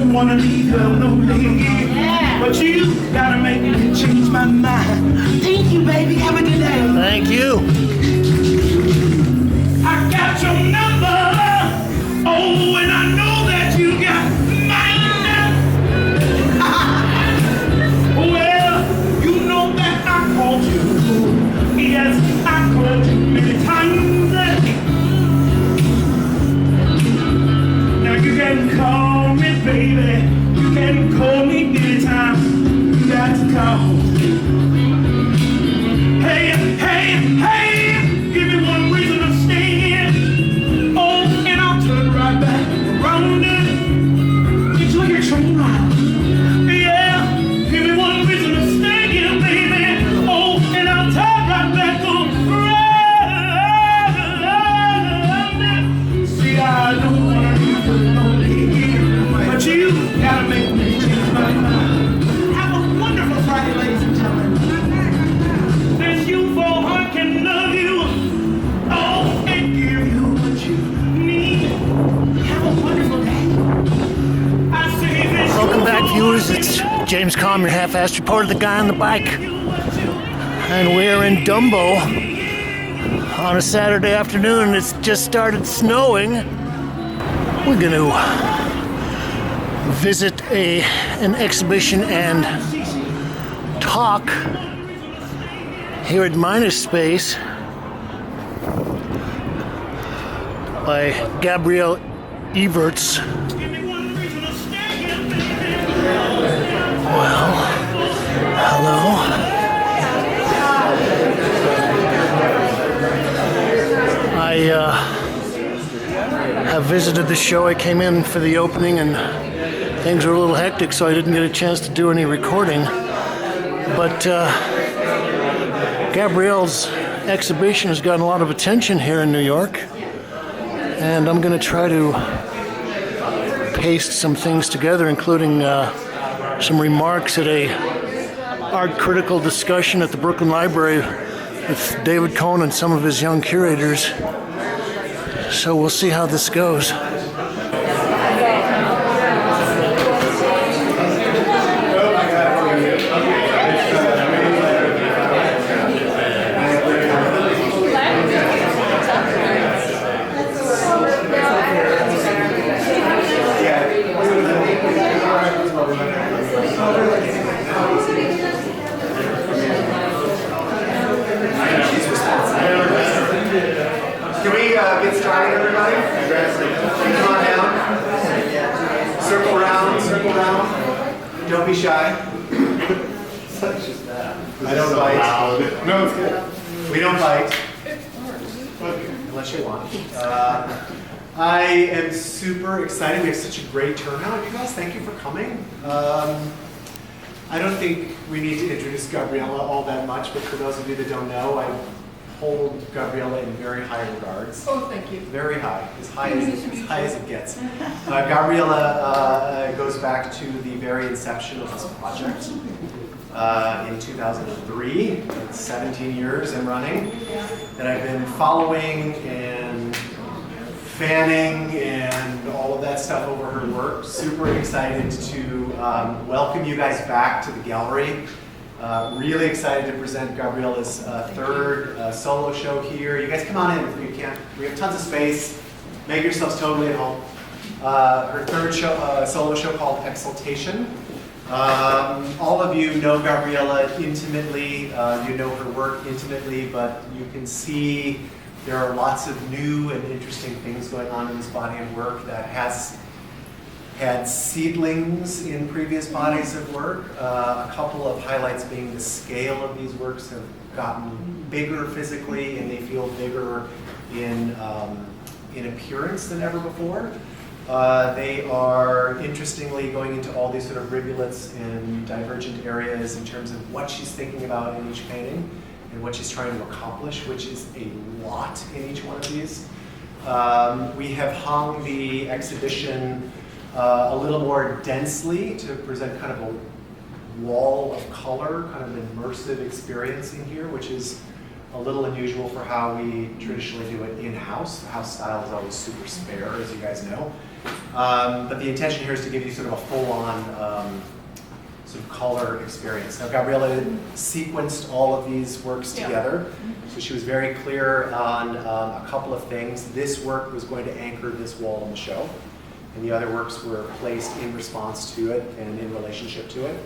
don't wanna leave her no day, but you gotta make me change my mind. Thank you, baby. Have a good day. Thank you. I got your number. Oh, and I know that you got mine. Well, you know that I called you. Yes, I called you many times. Now you can call me, baby. You can call me anytime. You got to call. Hey, hey, hey, give me one reason to stay here. Oh, and I'll turn right back around it. Enjoy your train ride. Yeah, give me one reason to stay here, baby. Oh, and I'll turn right back around it. See, I don't want to leave you lonely, but you gotta make me change my mind. Have a wonderful Friday, ladies and gentlemen. There's you for I can love you, oh, and give you what you need. Have a wonderful day. I say this. Welcome back, viewers. It's James Kalm, your half-assed reporter, the guy on the bike. And we're in Dumbo on a Saturday afternoon. It's just started snowing. We're going to visit an exhibition and talk here at Minus Space by Gabriele Evertz. Well, hello. I have visited the show. I came in for the opening and things were a little hectic, so I didn't get a chance to do any recording. But Gabrielle's exhibition has gotten a lot of attention here in New York, and I'm going to try to paste some things together, including some remarks at a art critical discussion at the Brooklyn Library with David Cohen and some of his young curators. So we'll see how this goes. Can we get started, everybody? Come on down. Circle around. Don't be shy. I don't bite. No, it's good. We don't bite. Unless you want. I am super excited. We have such a great turnout, you guys. Thank you for coming. I don't think we need to introduce Gabriella all that much, but for those of you that don't know, I hold Gabriella in very high regards. Oh, thank you. Very high, as high as it gets. Gabriella goes back to the very inception of this project in 2003. It's 17 years and running, and I've been following and fanning and all of that stuff over her work. Super excited to welcome you guys back to the gallery. Really excited to present Gabriella's third solo show here. You guys come on in if you can. We have tons of space. Make yourselves totally at home. Her third show, solo show called Exaltation. All of you know Gabriella intimately. You know her work intimately, but you can see there are lots of new and interesting things going on in this body of work that has had seedlings in previous bodies of work. A couple of highlights being the scale of these works have gotten bigger physically, and they feel bigger in appearance than ever before. They are interestingly going into all these sort of rivulets and divergent areas in terms of what she's thinking about in each painting and what she's trying to accomplish, which is a lot in each one of these. We have hung the exhibition a little more densely to present kind of a wall of color, kind of an immersive experience in here, which is a little unusual for how we traditionally do it in-house. The house style is always super spare, as you guys know. But the intention here is to give you sort of a full-on sort of color experience. Now, Gabriele sequenced all of these works together, so she was very clear on a couple of things. This work was going to anchor this wall in the show, and the other works were placed in response to it and in relationship to it.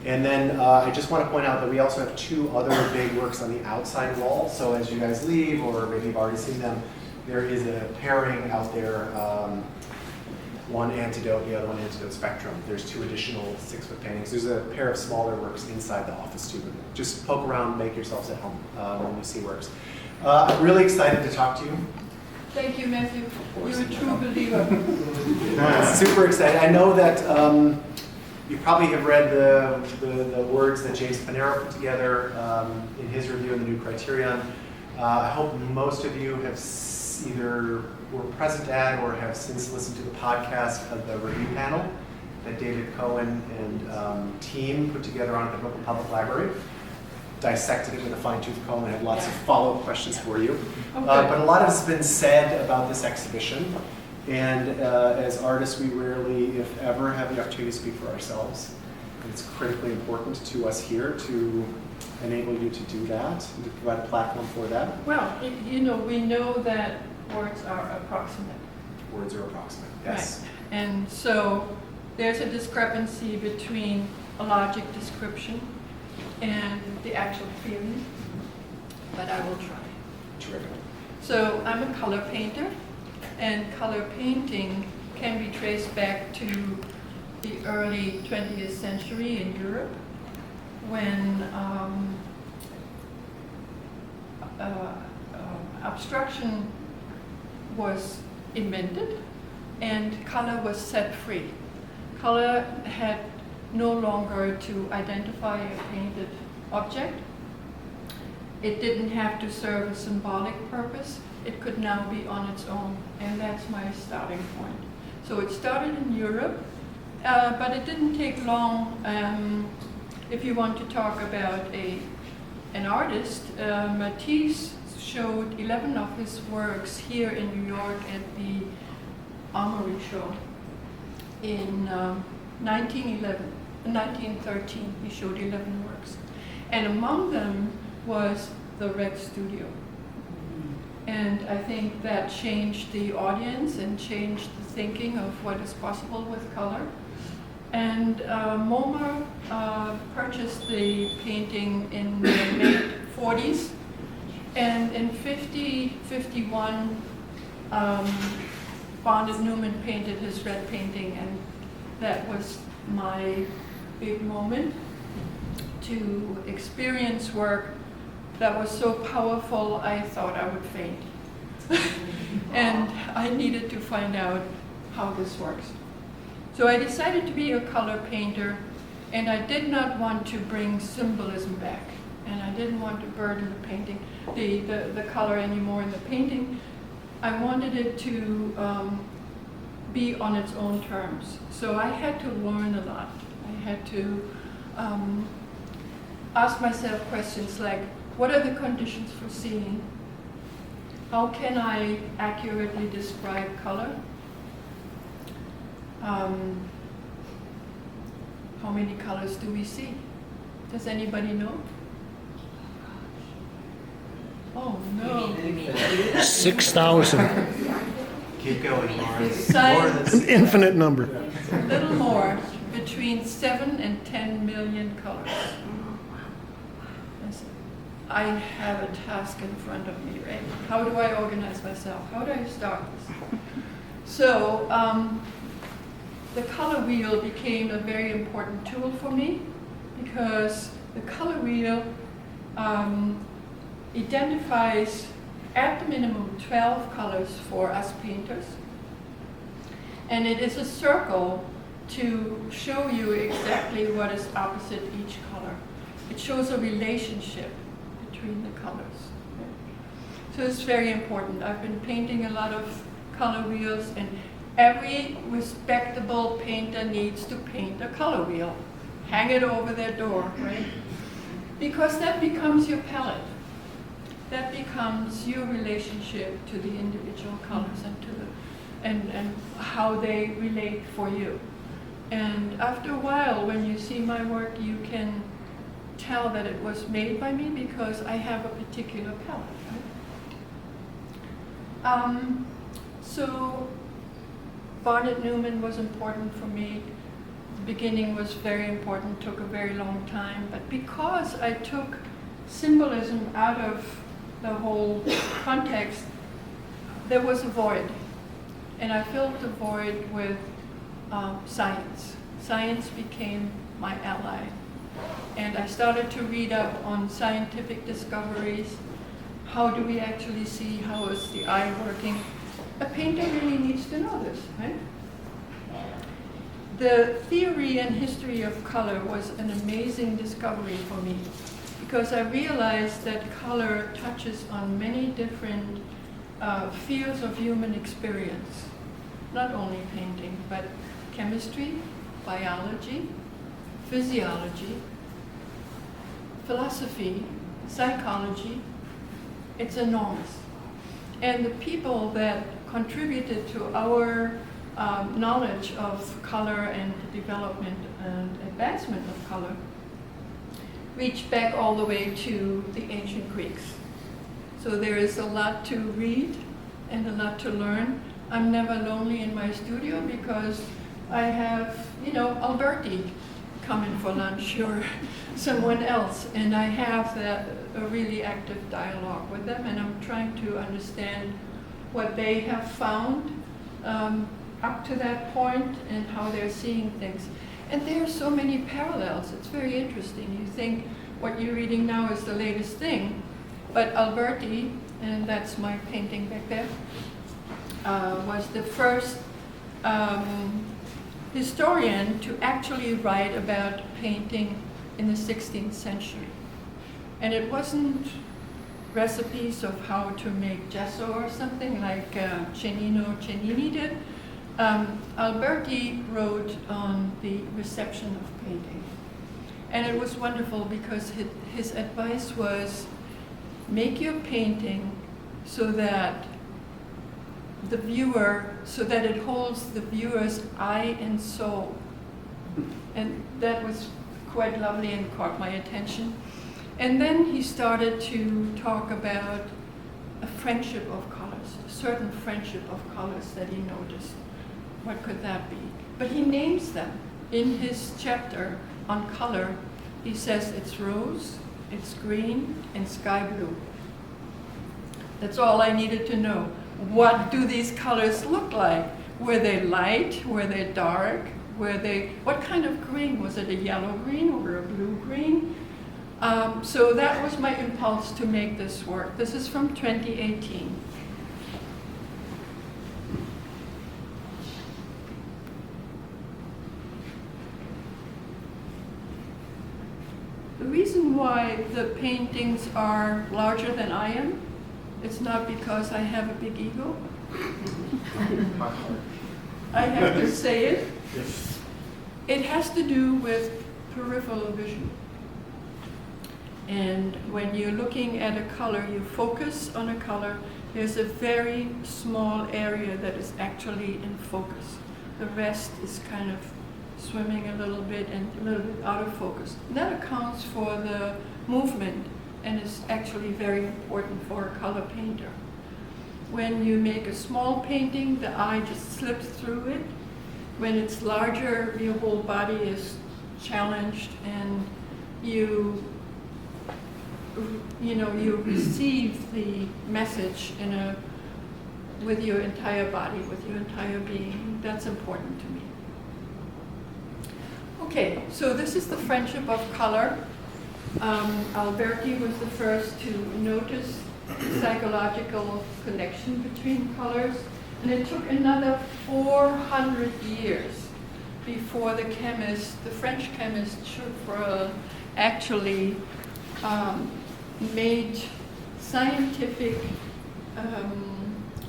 And then I just want to point out that we also have two other big works on the outside wall, so as you guys leave, or maybe you've already seen them, there is a pairing out there, one antidote, the other one antidote spectrum. There's two additional 6-foot paintings. There's a pair of smaller works inside the office too. Just poke around, make yourselves at home when you see works. I'm really excited to talk to you. Thank you, Matthew. You're a true believer. Super excited. I know that you probably have read the words that James Panero put together in his review of the new criterion. I hope most of you have either were present at or have since listened to the podcast of the review panel that David Cohen and team put together on at the Brooklyn Public Library. Dissected it with a fine-tooth comb and had lots of follow-up questions for you. Okay. But a lot has been said about this exhibition. And as artists, we rarely, if ever, have the opportunity to speak for ourselves. And it's critically important to us here to enable you to do that, and to provide a platform for that. Well, you know, we know that words are approximate. Words are approximate, yes. Right. And so there's a discrepancy between a logic description and the actual feeling, but I will try. Terrific. So I'm a color painter, and color painting can be traced back to the early 20th century in Europe, when abstraction was invented and color was set free. Color had no longer to identify a painted object. It didn't have to serve a symbolic purpose. It could now be on its own, and that's my starting point. So it started in Europe, but it didn't take long. If you want to talk about an artist, Matisse showed 11 of his works here in New York at the Armory Show in 1913. He showed 11 works, and among them was the Red Studio. And I think that changed the audience and changed the thinking of what is possible with color. And MoMA purchased the painting in the late 40s. And in 51, Barnett Newman painted his red painting, and that was my big moment to experience work that was so powerful I thought I would faint. And I needed to find out how this works. So I decided to be a color painter, and I did not want to bring symbolism back, and I didn't want to burden the painting, the color anymore in the painting. I wanted it to be on its own terms. So I had to learn a lot. I had to ask myself questions like, what are the conditions for seeing? How can I accurately describe color? How many colors do we see? Does anybody know? Oh no. 6,000. Keep going, Lauren. Science, An infinite number. a little more, between 7 and 10 million colors. I have a task in front of me, right? How do I organize myself? How do I start this? So the color wheel became a very important tool for me, because the color wheel identifies at the minimum 12 colors for us painters. And it is a circle to show you exactly what is opposite each color. It shows a relationship between the colors. So it's very important. I've been painting a lot of color wheels, and every respectable painter needs to paint a color wheel. Hang it over their door, right? Because that becomes your palette. that becomes your relationship to the individual colors and to the and how they relate for you. And after a while, when you see my work, you can tell that it was made by me because I have a particular palette. Right? So Barnett Newman was important for me. The beginning was very important, took a very long time, but because I took symbolism out of the whole context, there was a void. And I filled the void with science. Science became my ally. And I started to read up on scientific discoveries. How do we actually see? How is the eye working? A painter really needs to know this, right? The theory and history of color was an amazing discovery for me because I realized that color touches on many different fields of human experience. Not only painting, but chemistry, biology, physiology, philosophy, psychology. It's enormous. And the people that contributed to our knowledge of color and development and advancement of color reach back all the way to the ancient Greeks. So there is a lot to read and a lot to learn. I'm never lonely in my studio because I have, Alberti coming for lunch or someone else, and I have a really active dialogue with them, and I'm trying to understand what they have found up to that point and how they're seeing things. And there are so many parallels. It's very interesting. You think what you're reading now is the latest thing, but Alberti, and that's my painting back there, was the first historian to actually write about painting in the 16th century. And it wasn't recipes of how to make gesso or something like Cennini did. Alberti wrote on the reception of painting. And it was wonderful because his advice was, make your painting so that the viewer, so that it holds the viewer's eye and soul. And that was quite lovely and caught my attention. And then he started to talk about a friendship of colors, a certain friendship of colors that he noticed. What could that be? But he names them. In his chapter on color, he says it's rose, it's green, and sky blue. That's all I needed to know. What do these colors look like? Were they light? Were they dark? What kind of green? Was it a yellow green or a blue green? So that was my impulse to make this work. This is from 2018. The reason why the paintings are larger than I am, it's not because I have a big ego. I have to say it. It has to do with peripheral vision. And when you're looking at a color, you focus on a color, there's a very small area that is actually in focus. The rest is kind of swimming a little bit and a little bit out of focus. And that accounts for the movement and is actually very important for a color painter. When you make a small painting, the eye just slips through it. When it's larger, your whole body is challenged and you receive the message with your entire body, with your entire being. That's important to me. Okay, so this is the friendship of color. Alberti was the first to notice the psychological connection between colors, and it took another 400 years before the French chemist Chevreul actually made scientific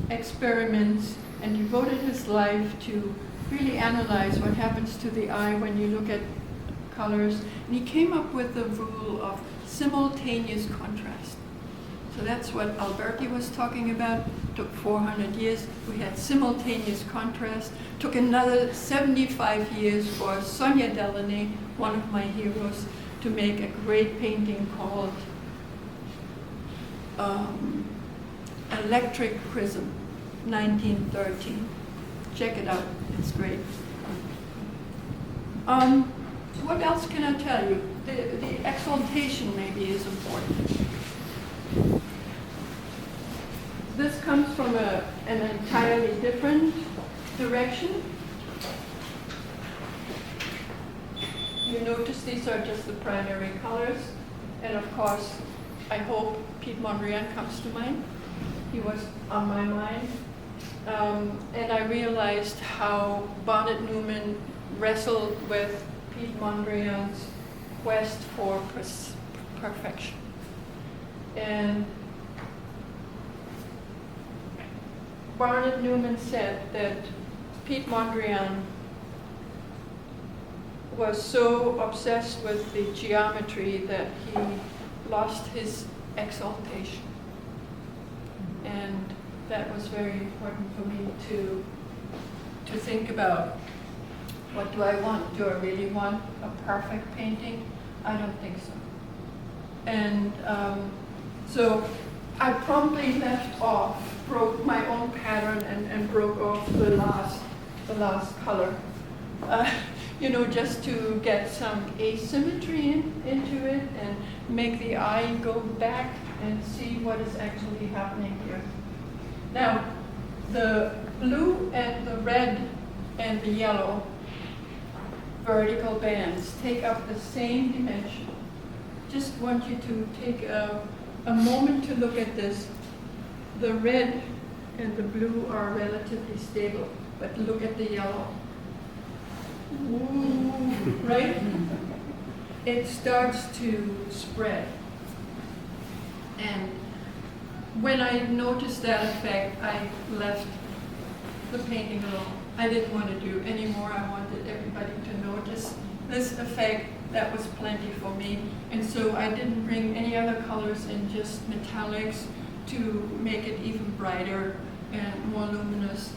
experiments and devoted his life to really analyze what happens to the eye when you look at colors. And he came up with the rule of simultaneous contrast. So that's what Alberti was talking about. Took 400 years. We had simultaneous contrast. Took another 75 years for Sonia Delaunay, one of my heroes, to make a great painting called Electric Prism, 1913. Check it out, it's great. What else can I tell you? The exaltation maybe is important. This comes from an entirely different direction. You notice these are just the primary colors. And of course, I hope Piet Mondrian comes to mind. He was on my mind. And I realized how Barnett Newman wrestled with Piet Mondrian's quest for perfection. And Barnett Newman said that Piet Mondrian was so obsessed with the geometry that he lost his exaltation. And that was very important for me to think about. What do I want? Do I really want a perfect painting? I don't think so. And so I promptly left off, broke my own pattern and broke off the last color. You know, just to get some asymmetry into it and make the eye go back and see what is actually happening here. Now, the blue and the red and the yellow vertical bands take up the same dimension. Just want you to take a moment to look at this. The red and the blue are relatively stable, but look at the yellow. Ooh, right? It starts to spread. And when I noticed that effect, I left the painting alone. I didn't want to do any more. I wanted everybody to notice this effect. That was plenty for me. And so I didn't bring any other colors in, just metallics to make it even brighter and more luminous.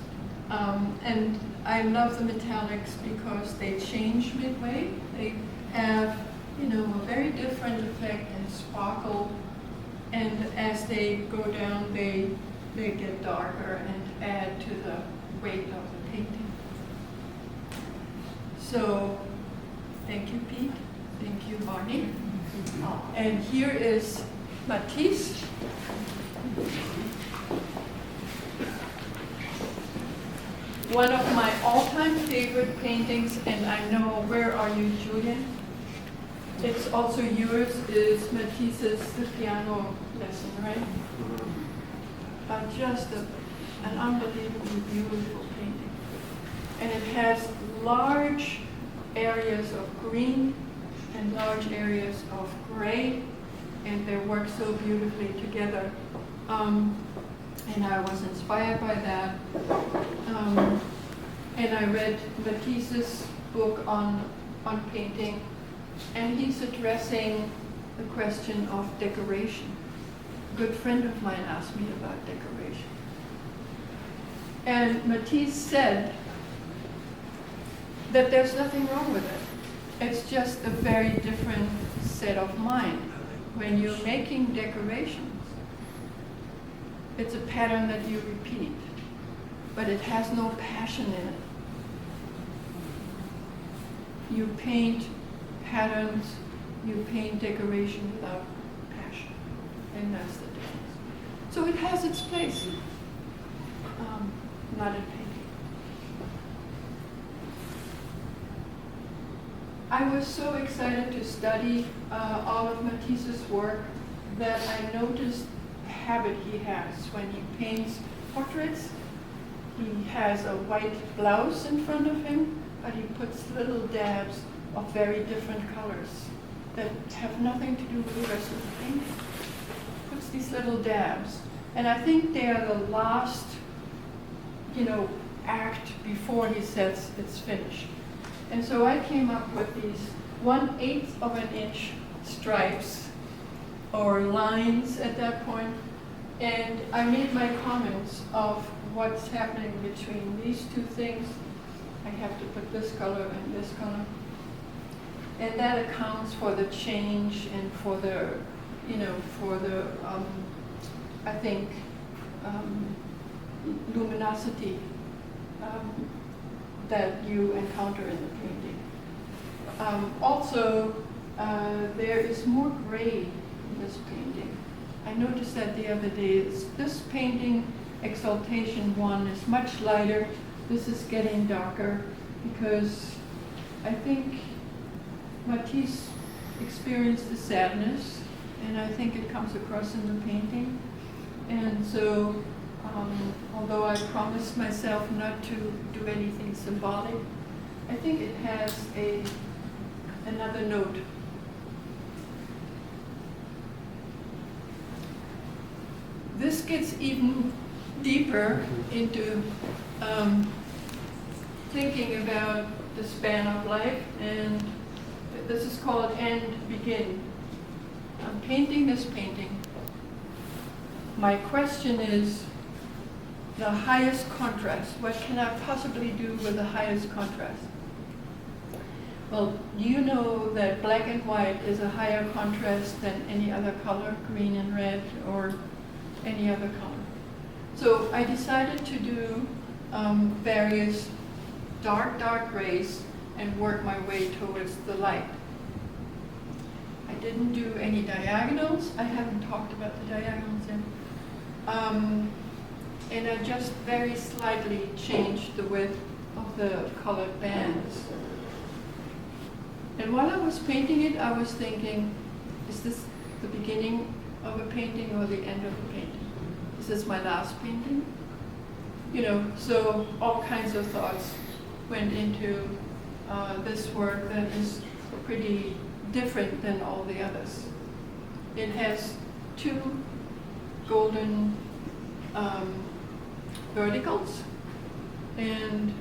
And I love the metallics because they change midway. They have, you know, a very different effect and sparkle. And as they go down, they get darker and add to the weight of the painting. So, thank you, Pete. Thank you, Barney. And here is Matisse. One of my all-time favorite paintings, and I know, where are you, Julian? It's also yours, is Matisse's The Piano Lesson, right? Just an unbelievably beautiful painting. And it has large areas of green and large areas of gray, and they work so beautifully together. And I was inspired by that. And I read Matisse's book on painting, and he's addressing the question of decoration. A good friend of mine asked me about decoration. And Matisse said that there's nothing wrong with it. It's just a very different set of mind. When you're making decorations, it's a pattern that you repeat, but it has no passion in it. You paint patterns, you paint decoration without passion, and that's the difference. So it has its place, not in painting. I was so excited to study all of Matisse's work that I noticed a habit he has when he paints portraits. He has a white blouse in front of him, but he puts little dabs of very different colors that have nothing to do with the rest of the painting. Puts these little dabs. And I think they are the last, act before he says it's finished. And so I came up with these 1/8 of an inch stripes or lines at that point And I made my comments of what's happening between these two things. I have to put this color and this color. And that accounts for the change and for the, I think, luminosity that you encounter in the painting. Also, there is more gray in this painting. I noticed that the other day. This painting, Exaltation 1, is much lighter. This is getting darker because I think Matisse experienced the sadness, and I think it comes across in the painting. And so, although I promised myself not to do anything symbolic, I think it has another note. This gets even deeper into thinking about the span of life, and this is called End Begin. I'm painting this painting. My question is the highest contrast. What can I possibly do with the highest contrast? Well, do you know that black and white is a higher contrast than any other color, green and red, or any other color? So I decided to do various dark grays and work my way towards the light. I didn't do any diagonals. I haven't talked about the diagonals yet. And I just very slightly changed the width of the colored bands. And while I was painting it, I was thinking, is this the beginning of a painting or the end of a painting? Is this my last painting? So all kinds of thoughts went into this work that is pretty different than all the others. It has two golden verticals, and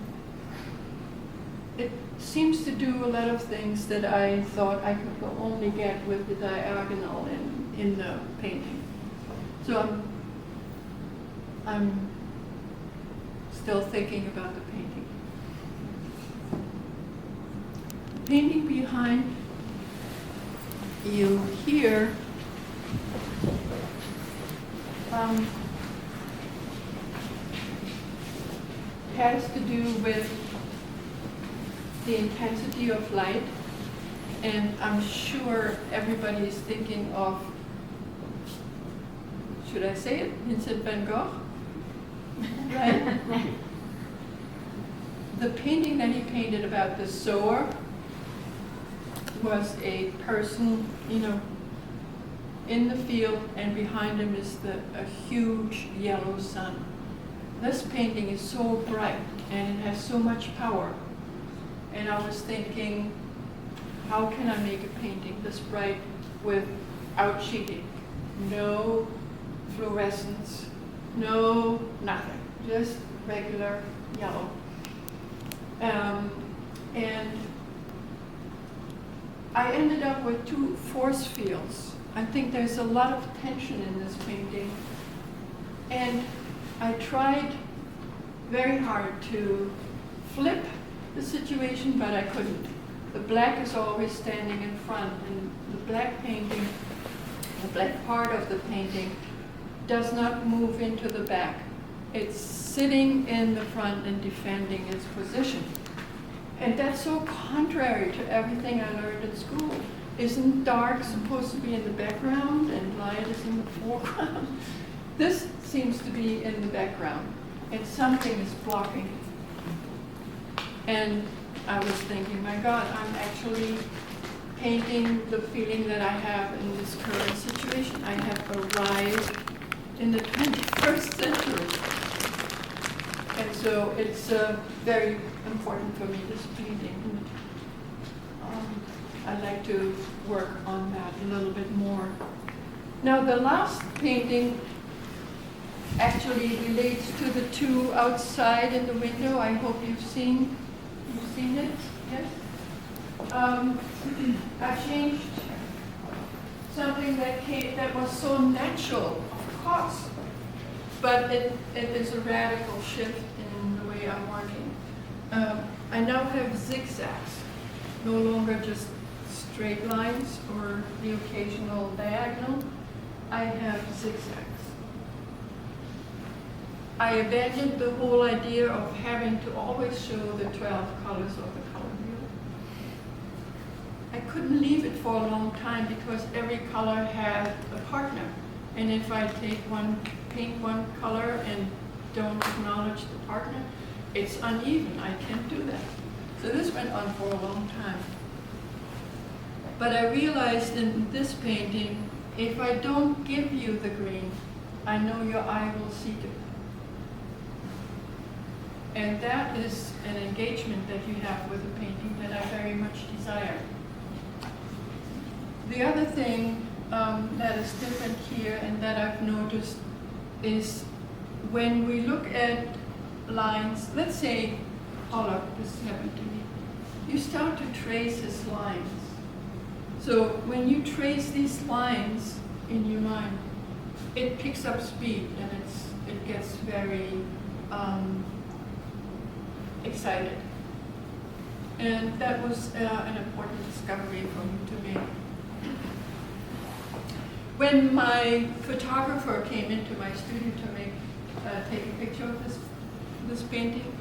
it seems to do a lot of things that I thought I could only get with the diagonal in the painting. So I'm still thinking about the painting. Painting behind you here has to do with the intensity of light, and I'm sure everybody is thinking of, should I say it, Vincent van Gogh? Right? The painting that he painted about the sower was a person, in the field, and behind him is a huge yellow sun. This painting is so bright and it has so much power. And I was thinking, how can I make a painting this bright without cheating? No fluorescence, no nothing, just regular yellow. And I ended up with two force fields. I think there's a lot of tension in this painting. And I tried very hard to flip the situation, but I couldn't. The black is always standing in front, and the black painting, the black part of the painting, does not move into the back. It's sitting in the front and defending its position. And that's so contrary to everything I learned at school. Isn't dark supposed to be in the background and light is in the foreground? This seems to be in the background, and something is blocking it. And I was thinking, my God, I'm actually painting the feeling that I have in this current situation. I have arrived in the 21st century. And so it's very important for me, this painting. I'd like to work on that a little bit more. Now, the last painting actually relates to the two outside in the window. I hope you've seen it, yes? I changed something that was so natural, of course, but it is a radical shift in the way I'm working. I now have zigzags, no longer just straight lines or the occasional diagonal. I have zigzags. I abandoned the whole idea of having to always show the 12 colors of the color wheel. I couldn't leave it for a long time because every color had a partner. And if I paint one color and don't acknowledge the partner, it's uneven. I can't do that. So this went on for a long time. But I realized in this painting, if I don't give you the green, I know your eye will seek it. And that is an engagement that you have with a painting that I very much desire. The other thing that is different here and that I've noticed is when we look at lines, let's say, Ola, this happened to me, you start to trace his lines. So when you trace these lines in your mind, it picks up speed and it gets very excited. And that was an important discovery to me. When my photographer came into my studio to take a picture of this painting,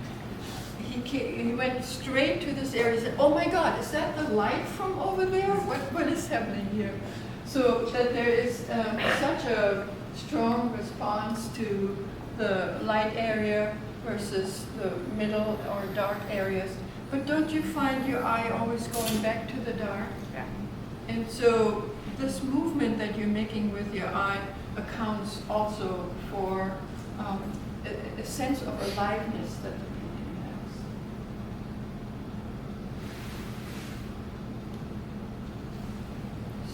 he went straight to this area and said, "Oh my God, is that the light from over there? What is happening here?" So that there is such a strong response to the light area versus the middle or dark areas. But don't you find your eye always going back to the dark? Yeah. And so this movement that you're making with your eye accounts also for a sense of aliveness that the painting has.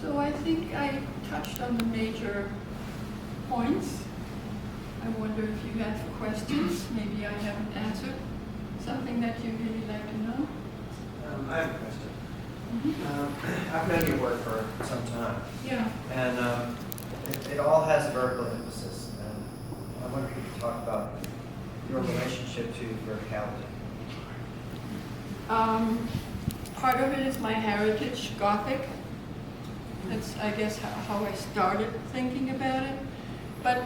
So I think I touched on the major points. I wonder if you have questions. Maybe I haven't answered something that you really like to know. I have a question. I've known your work for some time, Yeah. and it all has vertical emphasis. And I wonder if you could talk about your relationship to verticality. Part of it is my heritage, Gothic. That's, I guess, how I started thinking about it. But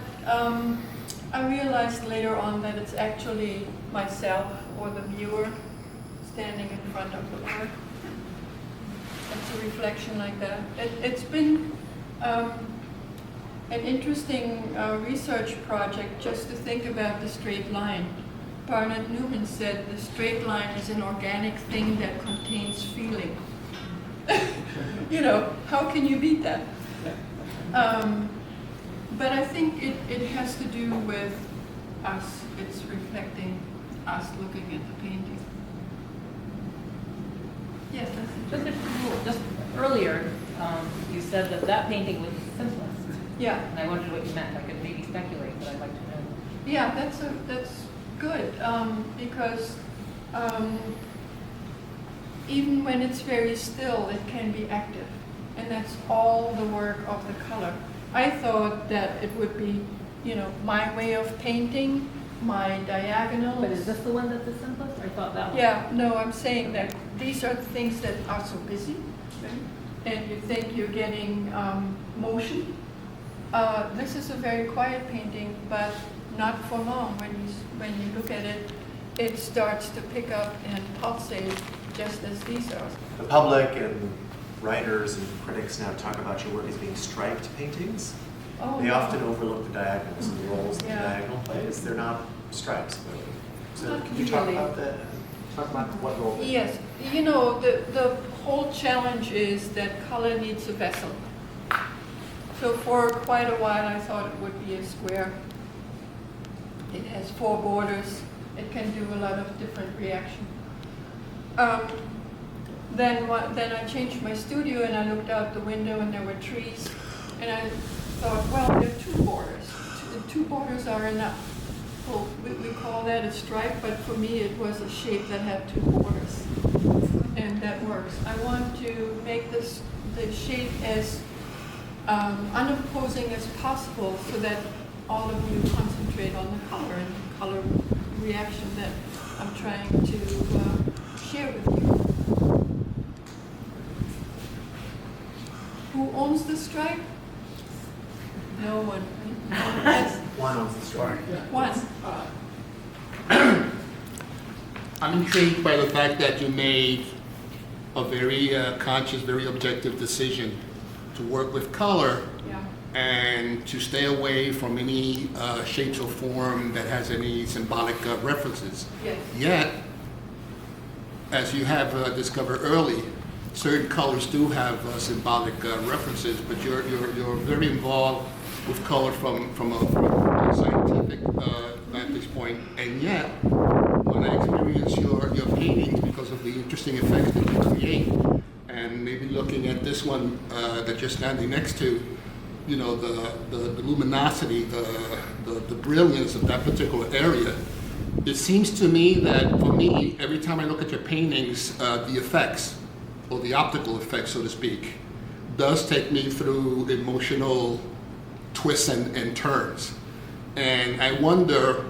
I realized later on that it's actually myself or the viewer standing in front of the work. It's a reflection like that. It's been an interesting research project just to think about the straight line. Barnett Newman said the straight line is an organic thing that contains feeling. You know, how can you beat that? But I think it has to do with us. It's reflecting us looking at the painting. Yes, that's it. Just earlier, you said that painting was the simplest, Yeah, and I wondered what you meant. I could maybe speculate, but I'd like to know. yeah, that's good because even when it's very still, it can be active, and that's all the work of the color. I thought that it would be, you know, my way of painting, my diagonals. But is this the one that's the simplest? I thought that one. Yeah, no, I'm saying that these are things that are so busy, right? And you think you're getting motion. This is a very quiet painting, but not for long. When you look at it, it starts to pick up and pulsate just as these are. The public and writers and critics now talk about your work as being striped paintings. Oh, They no. often overlook the diagonals and the roles that Yeah. the diagonal plays. They're not stripes. So Not can you talk really. about that? Talk about what role they Yes, you know, the whole challenge is that color needs a vessel. So for quite a while I thought it would be a square. It has 4 borders. It can do a lot of different reaction. Then I changed my studio and I looked out the window and there were trees. And I thought, well, there are 2 borders. 2 borders are enough. Well, we call that a stripe, but for me it was a shape that had 2 borders. And that works. I want to make the shape as unopposing as possible so that all of you concentrate on the color and color reaction that I'm trying to share with you. Who owns the stripe? No one. Yes. One owns the story. One. I'm intrigued by the fact that you made a very conscious, very objective decision to work with color Yeah. and to stay away from any shapes or form that has any symbolic references. Yes. Yet, as you have discovered early, certain colors do have symbolic references, but you're very involved with color from a scientific vantage point, and yet, when I experience your paintings, because of the interesting effects that you create, and maybe looking at this one that you're standing next to, you know, the luminosity, the brilliance of that particular area, it seems to me that, for me, every time I look at your paintings, the effects, or the optical effects, so to speak, does take me through emotional twists and turns. And I wonder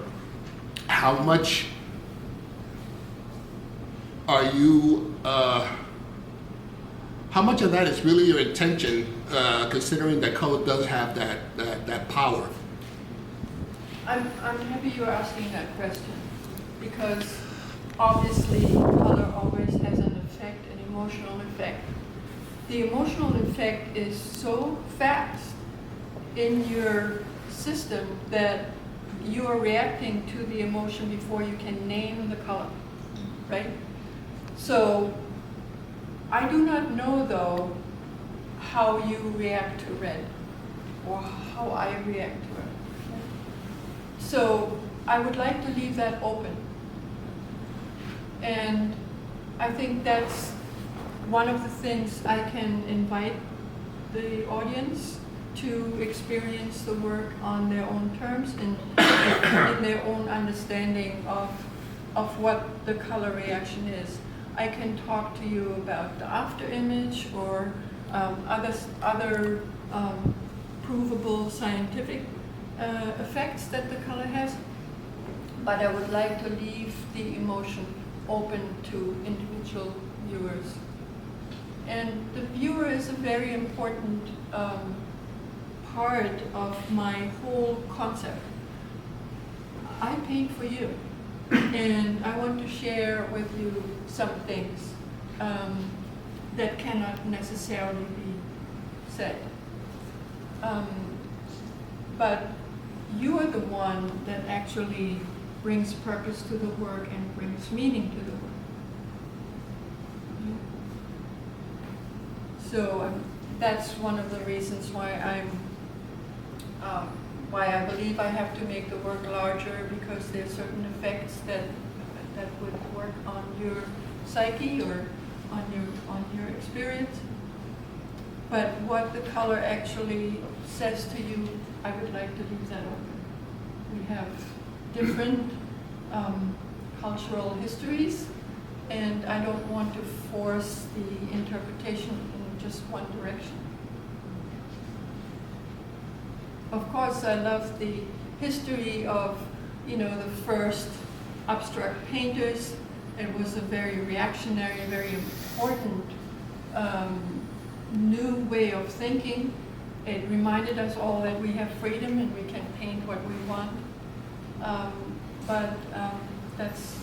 how much are you, how much of that is really your intention, considering that color does have that power? I'm happy you're asking that question, because obviously color always has an effect, an emotional effect. The emotional effect is so fast in your system that you are reacting to the emotion before you can name the color, right? So I do not know, though, how you react to red or how I react to it. So I would like to leave that open. And I think that's one of the things I can invite the audience to experience the work on their own terms and in their own understanding of what the color reaction is. I can talk to you about the after image or other provable scientific effects that the color has, but I would like to leave the emotion open to individual viewers. And the viewer is a very important part of my whole concept. I paint for you, and I want to share with you some things that cannot necessarily be said. But you are the one that actually brings purpose to the work and brings meaning to the work. So that's one of the reasons why I believe I have to make the work larger, because there are certain effects that would work on your psyche or on your experience. But what the color actually says to you, I would like to leave that open. We have different cultural histories, and I don't want to force the interpretation in just one direction. Of course, I love the history of, the first abstract painters. It was a very reactionary, very important new way of thinking. It reminded us all that we have freedom and we can paint what we want. But that's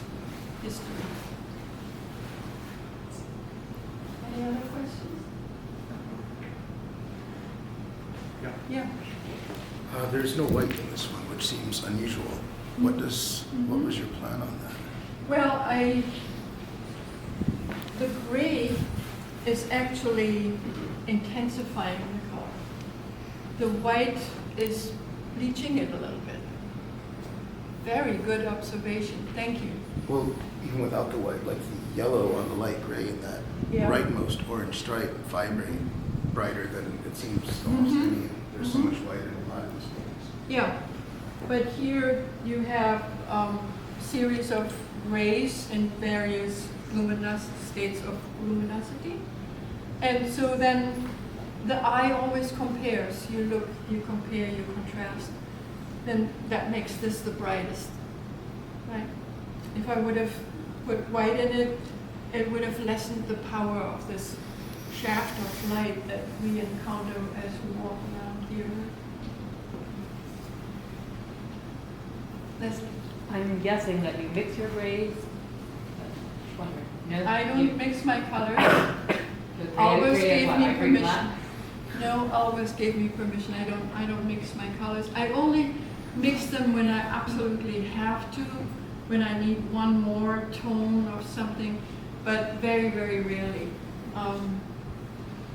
history. Any other questions? Yeah. There's no white in this one, which seems unusual. What was your plan on that? Well, the gray is actually intensifying the color. The white is bleaching it a little bit. Very good observation. Thank you. Well, even without the white, like the yellow on the light gray and that rightmost orange stripe vibrating brighter than it seems almost any. There's so much white in a lot of these things. Yeah, but here you have series of rays in various states of luminosity. And so then the eye always compares. You compare, you contrast. then that makes this the brightest, right? If I would have put white in it, it would have lessened the power of this shaft of light that we encounter as we walk around the earth. Leslie? I'm guessing that you mix your grays. Just wondering. No, I don't mix my colors. the gray- Always gray gave and me what, ivory black? permission. No, always gave me permission. I don't mix my colors. I only mix them when I absolutely have to, when I need one more tone or something, but very, very rarely.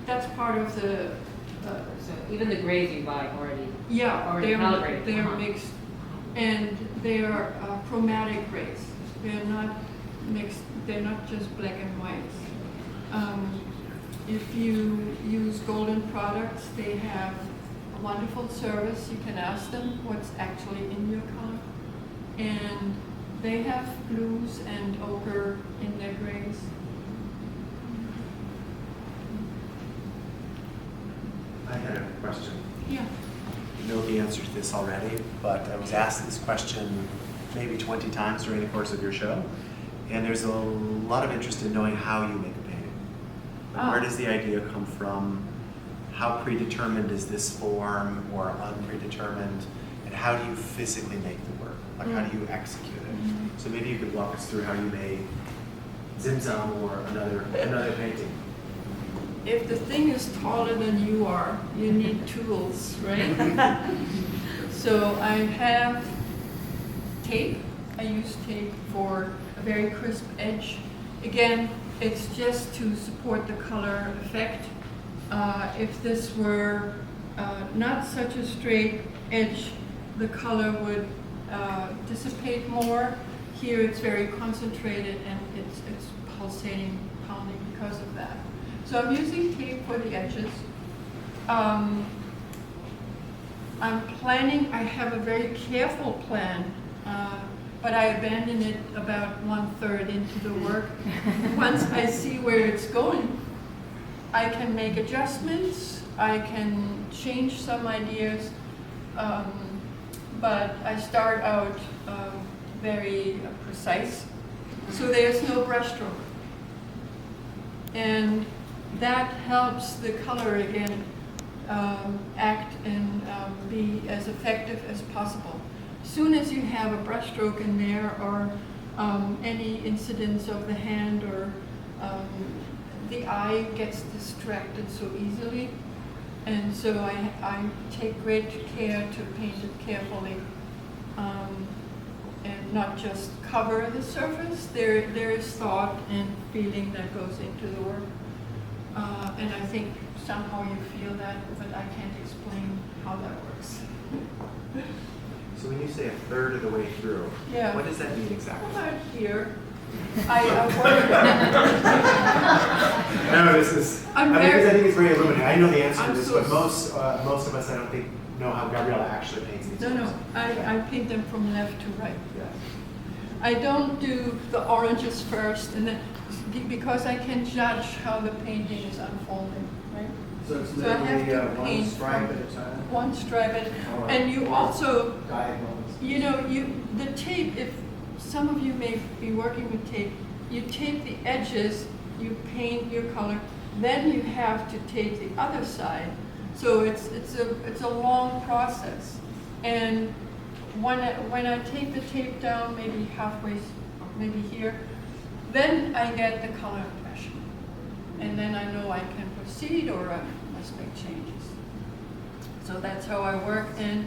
That's part of the, So even the grays you buy already. yeah, Already calibrated. they're Uh-huh. mixed, and they are chromatic grays. They're not mixed, they're not just black and white. If you use Golden products, they have a wonderful service. You can ask them what's actually in your color. And they have blues and ochre in their grays. I had a question. Yeah. I know the answer to this already, but I was asked this question maybe 20 times during the course of your show. And there's a lot of interest in knowing how you make a painting. Like, where does the idea come from? How predetermined is this form or unpredetermined? And how do you physically make the work? Like, how do you execute it? So maybe you could walk us through how you made Zimzam or another painting. If the thing is taller than you are, you need tools, right? So I have tape. I use tape for a very crisp edge. Again, it's just to support the color effect. If this were not such a straight edge, the color would dissipate more. Here it's very concentrated and it's pulsating, pounding because of that. So I'm using tape for the edges. I'm planning, I have a very careful plan, but I abandon it about 1/3 into the work. Once I see where it's going, I can make adjustments, I can change some ideas, but I start out very precise. So there's no brushstroke. And that helps the color again act and be as effective as possible. Soon as you have a brushstroke in there or any incidence of the hand or the eye gets distracted so easily. And so I take great care to paint it carefully and not just cover the surface. There is thought and feeling that goes into the work. And I think somehow you feel that, but I can't explain how that works. So when you say 1/3 of the way through, Yeah. what does that mean exactly? About here, I work. No, this is, I'm because very- I think it's very illuminating. I know the answer to I'm this, so but most of us, I don't think, know how Gabriele actually paints these No, things. I paint them from left to right. Yeah. I don't do the oranges first, and then because I can judge how the painting is unfolding, right? So it's So I have literally to one paint stripe from at a time? one stripe at All right. and you also, Diagonals. you know, the tape. If some of you may be working with tape, you tape the edges, you paint your color, then you have to tape the other side. So it's a long process, and when I take the tape down, maybe halfway, maybe here, then I get the color impression, and then I know I can proceed or I must make changes. So that's how I work, and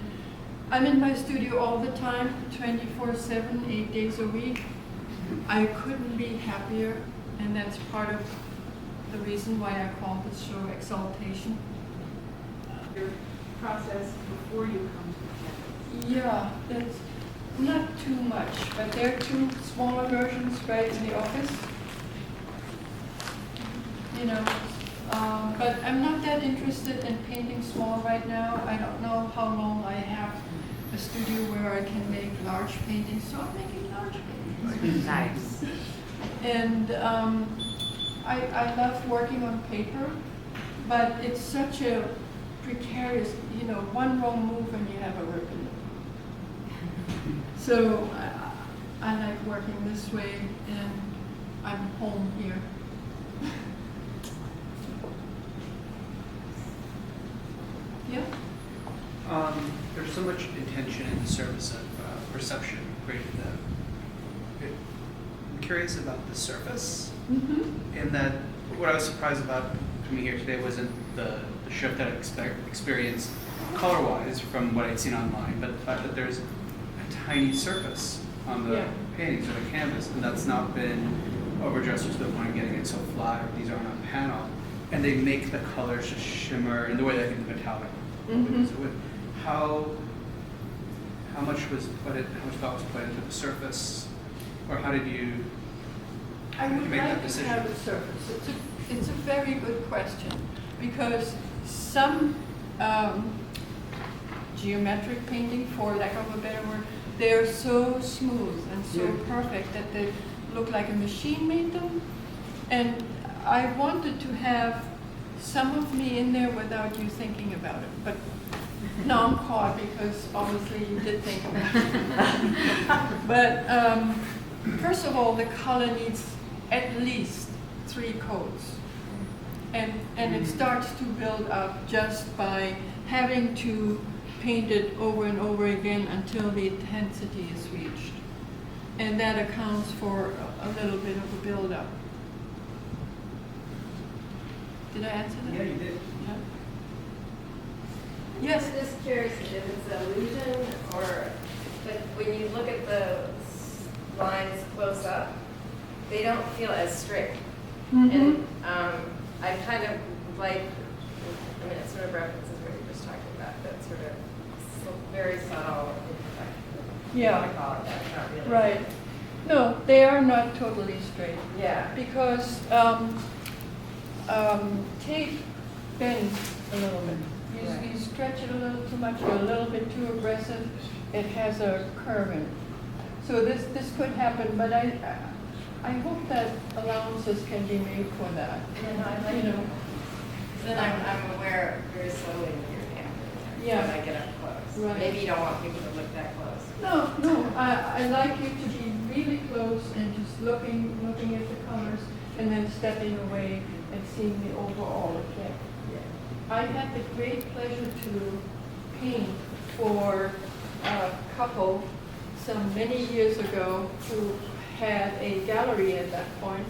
I'm in my studio all the time, 24/7, 8 days a week. I couldn't be happier, and that's part of the reason why I call this show Exaltation. Your process before you come to the canvas. Yeah, that's not too much, but there are 2 smaller versions right in the office. You know, but I'm not that interested in painting small right now. I don't know how long I have a studio where I can make large paintings, so I'm making large paintings. Nice. And I love working on paper, but it's such a precarious, you know, one wrong move and you have a ribbon. So I like working this way, and I'm home here. Yeah? There's so much intention in the service of perception created that. I'm curious about the surface, in that what I was surprised about coming here today wasn't the shift that I experienced color-wise from what I'd seen online, but the fact that there's a tiny surface on the paintings or the canvas, and that's not been overdressed to the point of getting it so flat, or these aren't on panel, and they make the colors just shimmer in the way that I think the metallic would. How much thought was put into the surface, or how did you I would make that like to decision? have a surface. It's a very good question, because some geometric painting, for lack of a better word, they're so smooth and so perfect that they look like a machine made them. And I wanted to have some of me in there without you thinking about it. But now I'm caught, because obviously you did think about it. But first of all, the color needs at least 3 coats. And it starts to build up just by having to paint it over and over again until the intensity is reached. And that accounts for a little bit of a build-up. Did I answer that? Yeah, you did. Yeah. Yes? I'm just curious if it's an illusion, or but when you look at the lines close up, they don't feel as straight. And I kind of like, I mean, it sort of references what you were just talking about, that sort of very subtle imperfection. Yeah. I call it that, not really. Right. No, they are not totally straight. Yeah. Because tape bends a little bit. You stretch it a little too much, or a little bit too aggressive, it has a curve in it. So this could happen, but I hope that allowances can be made for that. And I like, you know. then I'm aware very slowly when you're camping. Yeah. When I get up close. Right. Maybe you don't want people to look that close. No, I like you to be really close and just looking at the colors, and then stepping away and seeing the overall effect. I had the great pleasure to paint for a couple some many years ago who had a gallery at that point,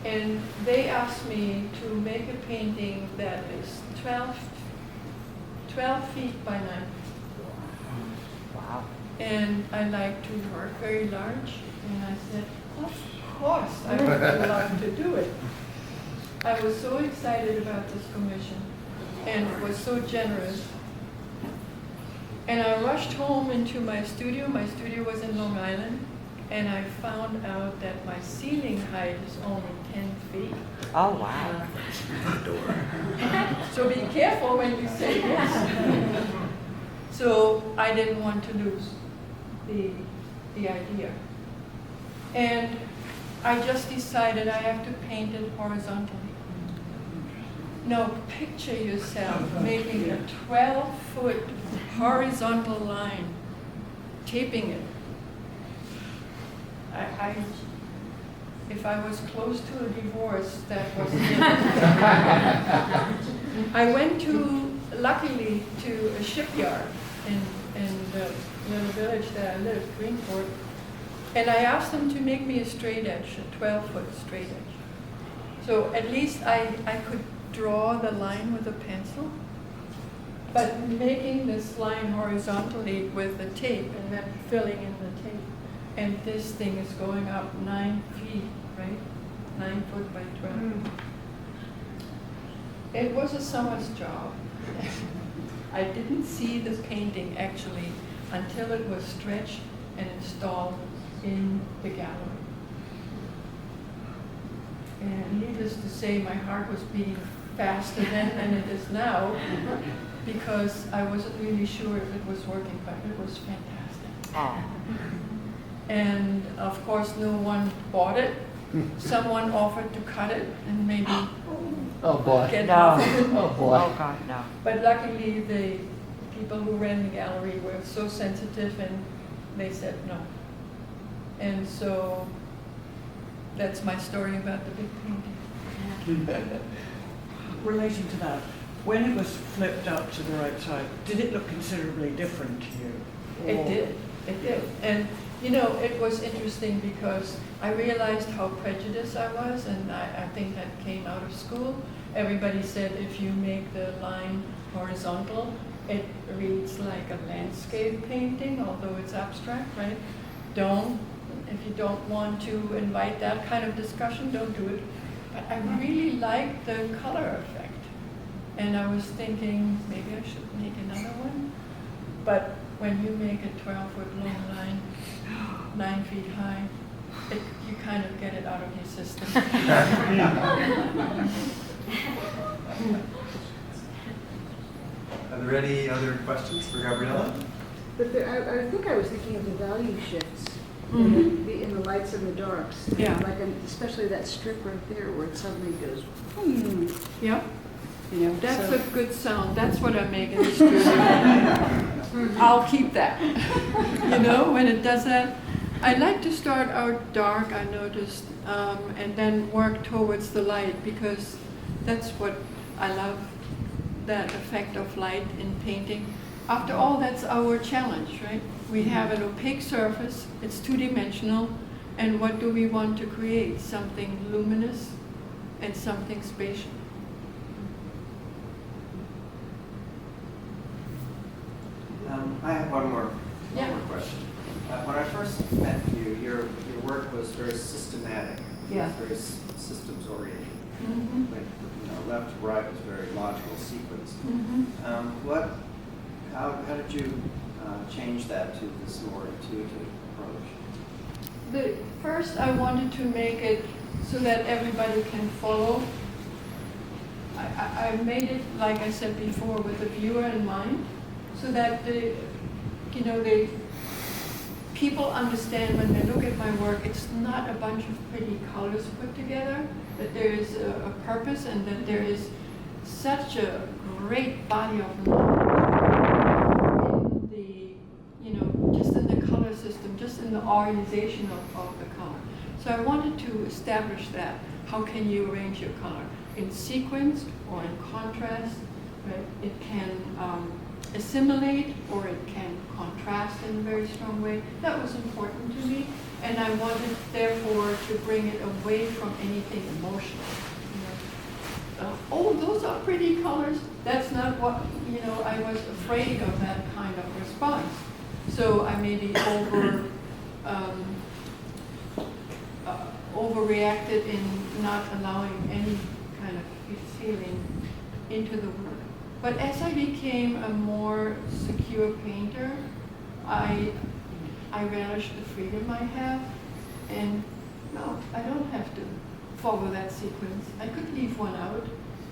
and they asked me to make a painting that is 12 feet by 9 feet. Wow. And I like to work very large, and I said, of course, I would love to do it. I was so excited about this commission, and was so generous. And I rushed home into my studio. My studio was in Long Island, and I found out that my ceiling height is only 10 feet. Oh, wow. So be careful when you say yes. So I didn't want to lose the idea. And I just decided I have to paint it horizontally. Now picture yourself making a 12-foot horizontal line, taping it. If I was close to a divorce, that was it. I went luckily to a shipyard in the little village that I live, Greenport, and I asked them to make me a straight edge, a 12-foot straight edge. So at least I could draw the line with a pencil, but making this line horizontally with the tape and then filling in the tape. And this thing is going up 9 feet, right? 9 foot by 12. It was a summer's job. I didn't see the painting actually until it was stretched and installed in the gallery. And needless to say, my heart was beating faster then than it is now, because I wasn't really sure if it was working, but it was fantastic. And of course, no one bought it. Someone offered to cut it and maybe get half of it. Oh, God, no. But luckily, the people who ran the gallery were so sensitive and they said no. And so that's my story about the big painting. Relation to that, when it was flipped up to the right side, did it look considerably different to you? It did, it did. And you know, it was interesting because I realized how prejudiced I was, and I think that came out of school. Everybody said if you make the line horizontal, it reads like a landscape painting, although it's abstract, right? If you don't want to invite that kind of discussion, don't do it. But I really like the color effect. And I was thinking, maybe I should make another one. But when you make a 12-foot long line, 9 feet high, you kind of get it out of your system. Are there any other questions for Gabriella? But I think I was thinking of the value shifts in the lights and the darks. Yeah. Like especially that strip right there where it suddenly goes, Yep. you know. That's so- a good sound. That's what I make in the studio. I'll keep that. You know, when it does that. I like to start out dark, I noticed, and then work towards the light, because that's what I love, that effect of light in painting. After all, that's our challenge, right? We have an opaque surface, it's two-dimensional, and what do we want to create? Something luminous and something spatial. I have one more Yeah. question. When I first met you, your work was very systematic. Yeah. It was very systems oriented. Mm-hmm. Like, you know, left to right was very logical sequence. Mm-hmm. How did you change that to this more intuitive approach? First, I wanted to make it so that everybody can follow. I made it, like I said before, with the viewer in mind, so that the people understand when they look at my work, it's not a bunch of pretty colors put together, that there is a purpose, and that there is such a great body of knowledge just in the color system, just in the organization of the color. So I wanted to establish that. How can you arrange your color? In sequence or in contrast, right? It can assimilate or it can contrast in a very strong way. That was important to me, and I wanted, therefore, to bring it away from anything emotional. Oh, those are pretty colors. That's not what, I was afraid of that kind of response. So I maybe overreacted in not allowing any kind of feeling into the work. But as I became a more secure painter, I relished the freedom I have, and no, I don't have to follow that sequence. I could leave one out,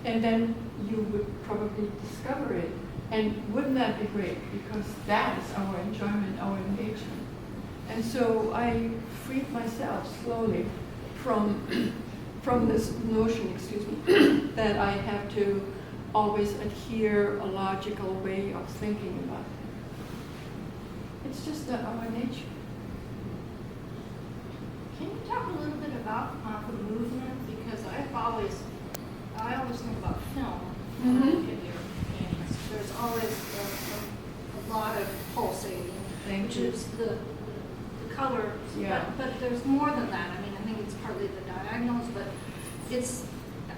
and then you would probably discover it. And wouldn't that be great? Because that is our enjoyment, our engagement. And so I freed myself slowly from this notion, that I have to always adhere a logical way of thinking about it. It's just our nature. Can you talk a little bit about the movement? Because I always think about film when I look at your paintings. There's always a lot of pulsating, which is the color. Yeah. But there's more than that. I mean, I think it's partly the diagonals, but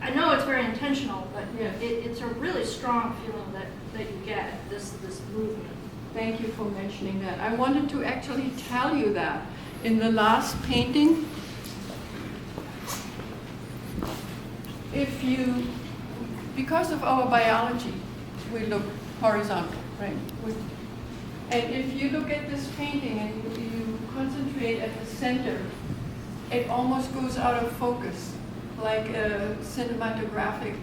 I know it's very intentional, but it's a really strong feeling that you get, this movement. Thank you for mentioning that. I wanted to actually tell you that. In the last painting, because of our biology, we look horizontal, right? And if you look at this painting and you concentrate at the center, it almost goes out of focus, like a cinematographic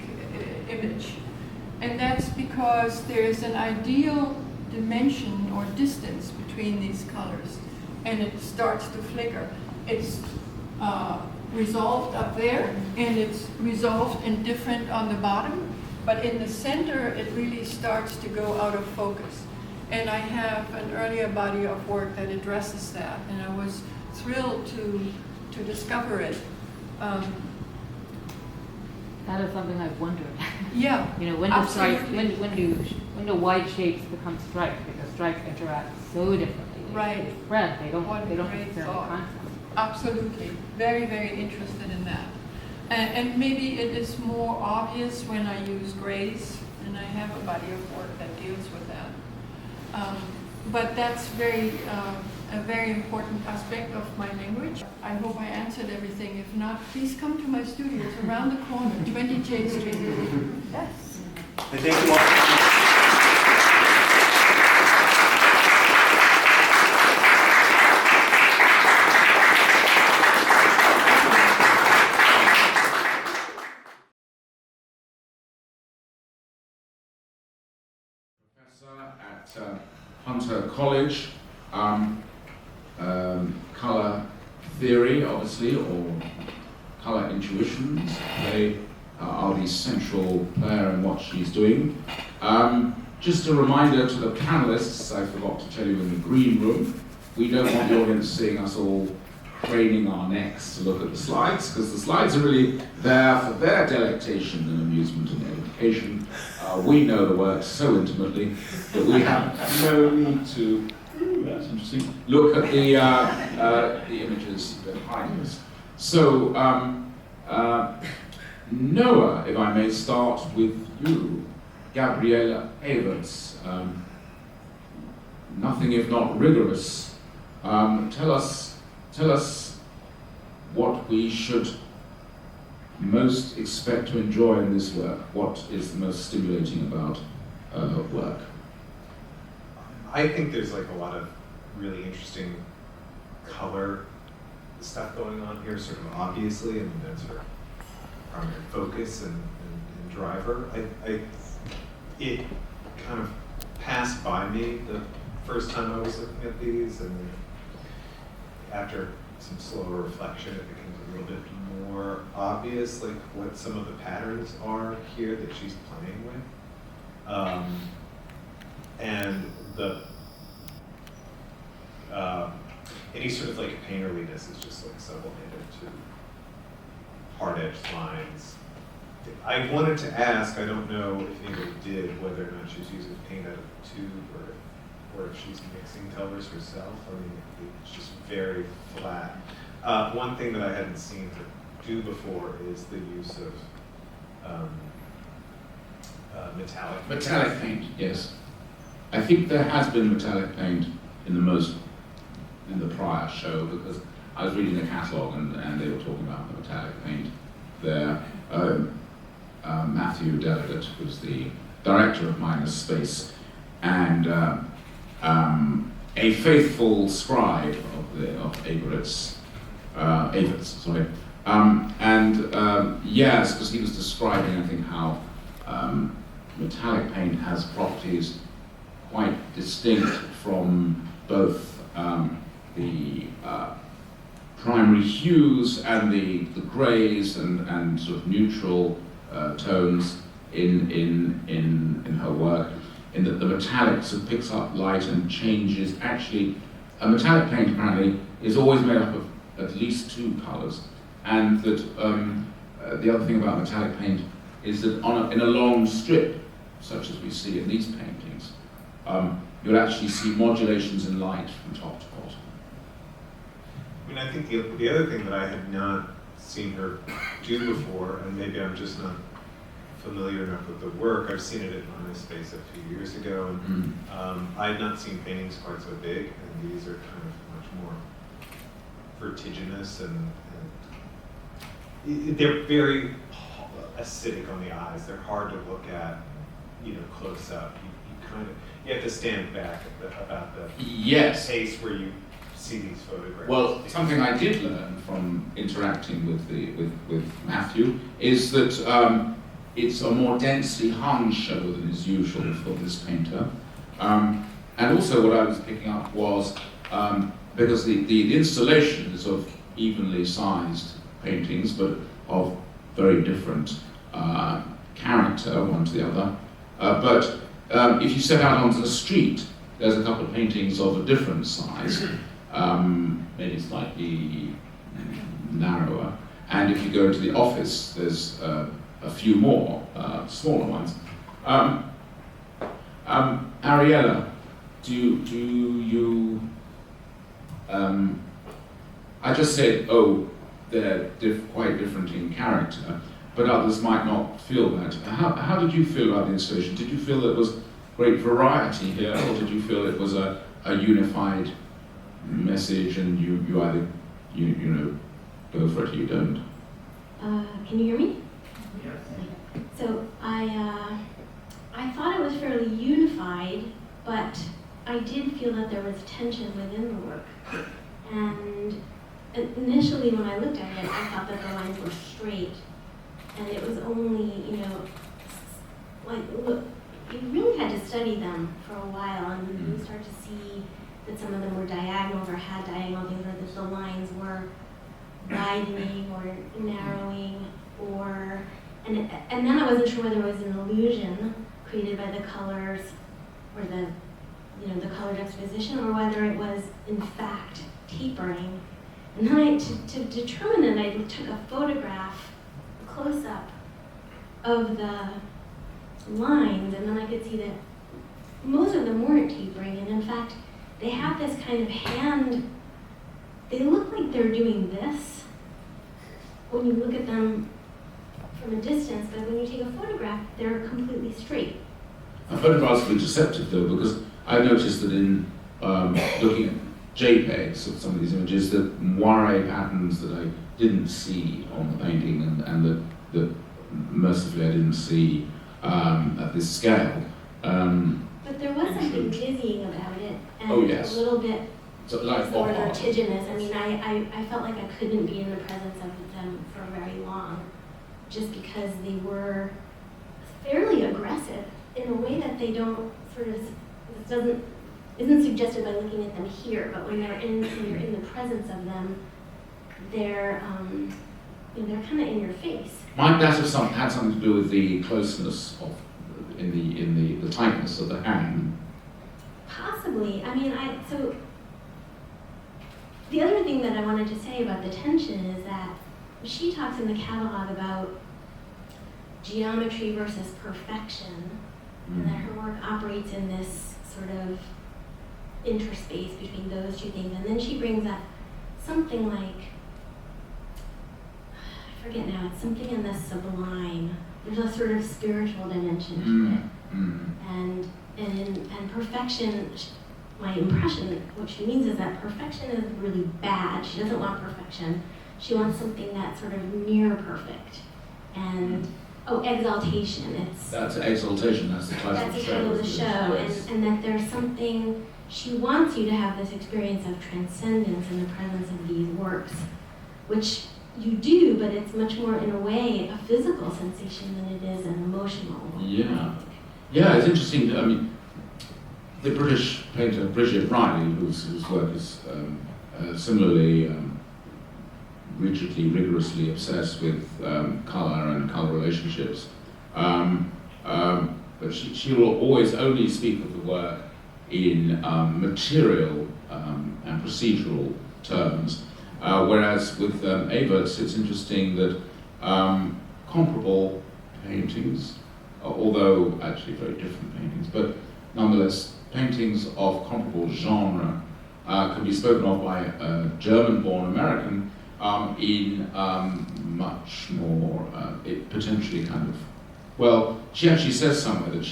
image. And that's because there's an ideal dimension or distance between these colors, and it starts to flicker. It's resolved up there, and it's resolved and different on the bottom, but in the center it really starts to go out of focus. And I have an earlier body of work that addresses that, and I was thrilled to discover it. That is something I've wondered. Yeah, You know, when do stripes, absolutely. when do white shapes become stripes? Because stripes interact so differently. Right. They spread. They don't What a great necessarily thought. contact. Absolutely, very, very interested in that. And maybe it is more obvious when I use grays, and I have a body of work that deals with that. But that's a very important aspect of my language. I hope I answered everything. If not, please come to my studio. It's around the corner, 20 J Street. Yes. And thank you all. At Hunter College, color theory, obviously, or color intuitions. They are the central player in what she's doing. Just a reminder to the panelists, I forgot to tell you in the green room, we don't want the audience seeing us all craning our necks to look at the slides, because the slides are really there for their delectation and amusement and education. We know the work so intimately that we have no need to, that's interesting, look at the images behind us. So, Noah, if I may start with you, Gabriele Evertz, nothing if not rigorous. Tell us what we should most expect to enjoy in this work. What is the most stimulating about work? I think there's like a lot of really interesting color stuff going on here, sort of obviously, and that's her primary focus and driver. It kind of passed by me the first time I was looking at these, and after some slower reflection, it becomes a little bit more obvious, like what some of the patterns are here that she's playing with. And any sort of like painterliness is just like sublimated to hard-edged lines. I wanted to ask, I don't know if anybody did, whether or not she's using paint out of a tube or if she's mixing colors herself. I mean, it's just very flat. One thing that I hadn't seen her do before is the use of metallic paint. Metallic paint, yes. I think there has been metallic paint in the prior show, because I was reading the catalogue and they were talking about the metallic paint there. Matthew Delegate was the director of Minus Space, and a faithful scribe of Evertz, sorry. Yes, because he was describing, I think, how metallic paint has properties quite distinct from both the primary hues and the grays and sort of neutral tones in her work, in that the metallic sort of picks up light and changes. Actually, a metallic paint apparently is always made up of at least two colors, and that the other thing about metallic paint is that in a long strip, such as we see in these paintings, you'll actually see modulations in light from top to bottom. I mean, I think the other thing that I had not seen her do before, and maybe I'm just not familiar enough with the work, I've seen it at MySpace a few years ago, and I had not seen paintings quite so big, and these are kind of much more vertiginous, and they're very acidic on the eyes. They're hard to look at, close up. You have to stand back about the pace where you see these photographs. Well, something I did learn from interacting with Matthew is that it's a more densely hung show than is usual for this painter. And also what I was picking up was, because the installation is of evenly sized paintings, but of very different character, one to the other. But if you set out onto the street, there's a couple of paintings of a different size, maybe slightly narrower. And if you go into the office, there's a few more smaller ones. Ariella, do you I just said, oh, they're quite different in character, but others might not feel that. How did you feel about the installation? Did you feel there was great variety here, or did you feel it was a unified message and you either, you know, go for it or you don't? Can you hear me? Yes. So I thought it was fairly unified, but I did feel that there was tension within the work. And initially when I looked at it, I thought that the lines were straight. And it was only, you know, like, look, you really had to study them for a while, and you start to see that some of them were diagonal or had diagonal things, or that the lines were widening or narrowing, or, and then I wasn't sure whether it was an illusion created by the colors or the, you know, the color juxtaposition, or whether it was in fact tapering. And then to determine it, I took a photograph, a close-up of the lines, and then I could see that most of them weren't tapering, and in fact, they have this kind of hand, they look like they're doing this when you look at them from a distance, but when you take a photograph, they're completely straight. Photographs are deceptive though, because I noticed that in looking at JPEGs of some of these images, that moire patterns that I didn't see on the painting, and that mercifully I didn't see at this scale. But there was something dizzying about it, and oh, yes. a little bit so, like sort of vertiginous. I mean, I felt like I couldn't be in the presence of them for very long, just because they were fairly aggressive in a way that they don't sort of, isn't suggested by looking at them here, but when you're in the presence of them, they're kind of in your face. Might that have had something to do with the closeness of, in the tightness of the hand? Possibly. I mean, so the other thing that I wanted to say about the tension is that she talks in the catalog about geometry versus perfection, and that her work operates in this sort of interspace between those two things. And then she brings up something like, I forget now, it's something in the sublime. There's a sort of spiritual dimension to it. And perfection, my impression, what she means is that perfection is really bad. She doesn't want perfection. She wants something that's sort of near perfect. And exaltation. That's exaltation, that's the title of the show. That's the title of the show, and that there's something, she wants you to have this experience of transcendence in the presence of these works, which you do, but it's much more, in a way, a physical sensation than it is an emotional one. Yeah. Yeah, it's interesting. I mean, the British painter Bridget Riley, whose work is similarly rigorously obsessed with color and color relationships, but she will always only speak of the work in material and procedural terms, whereas with Evertz, it's interesting that comparable paintings, although actually very different paintings, but nonetheless paintings of comparable genre can be spoken of by a German-born American in much more, potentially kind of, well, she actually says somewhere that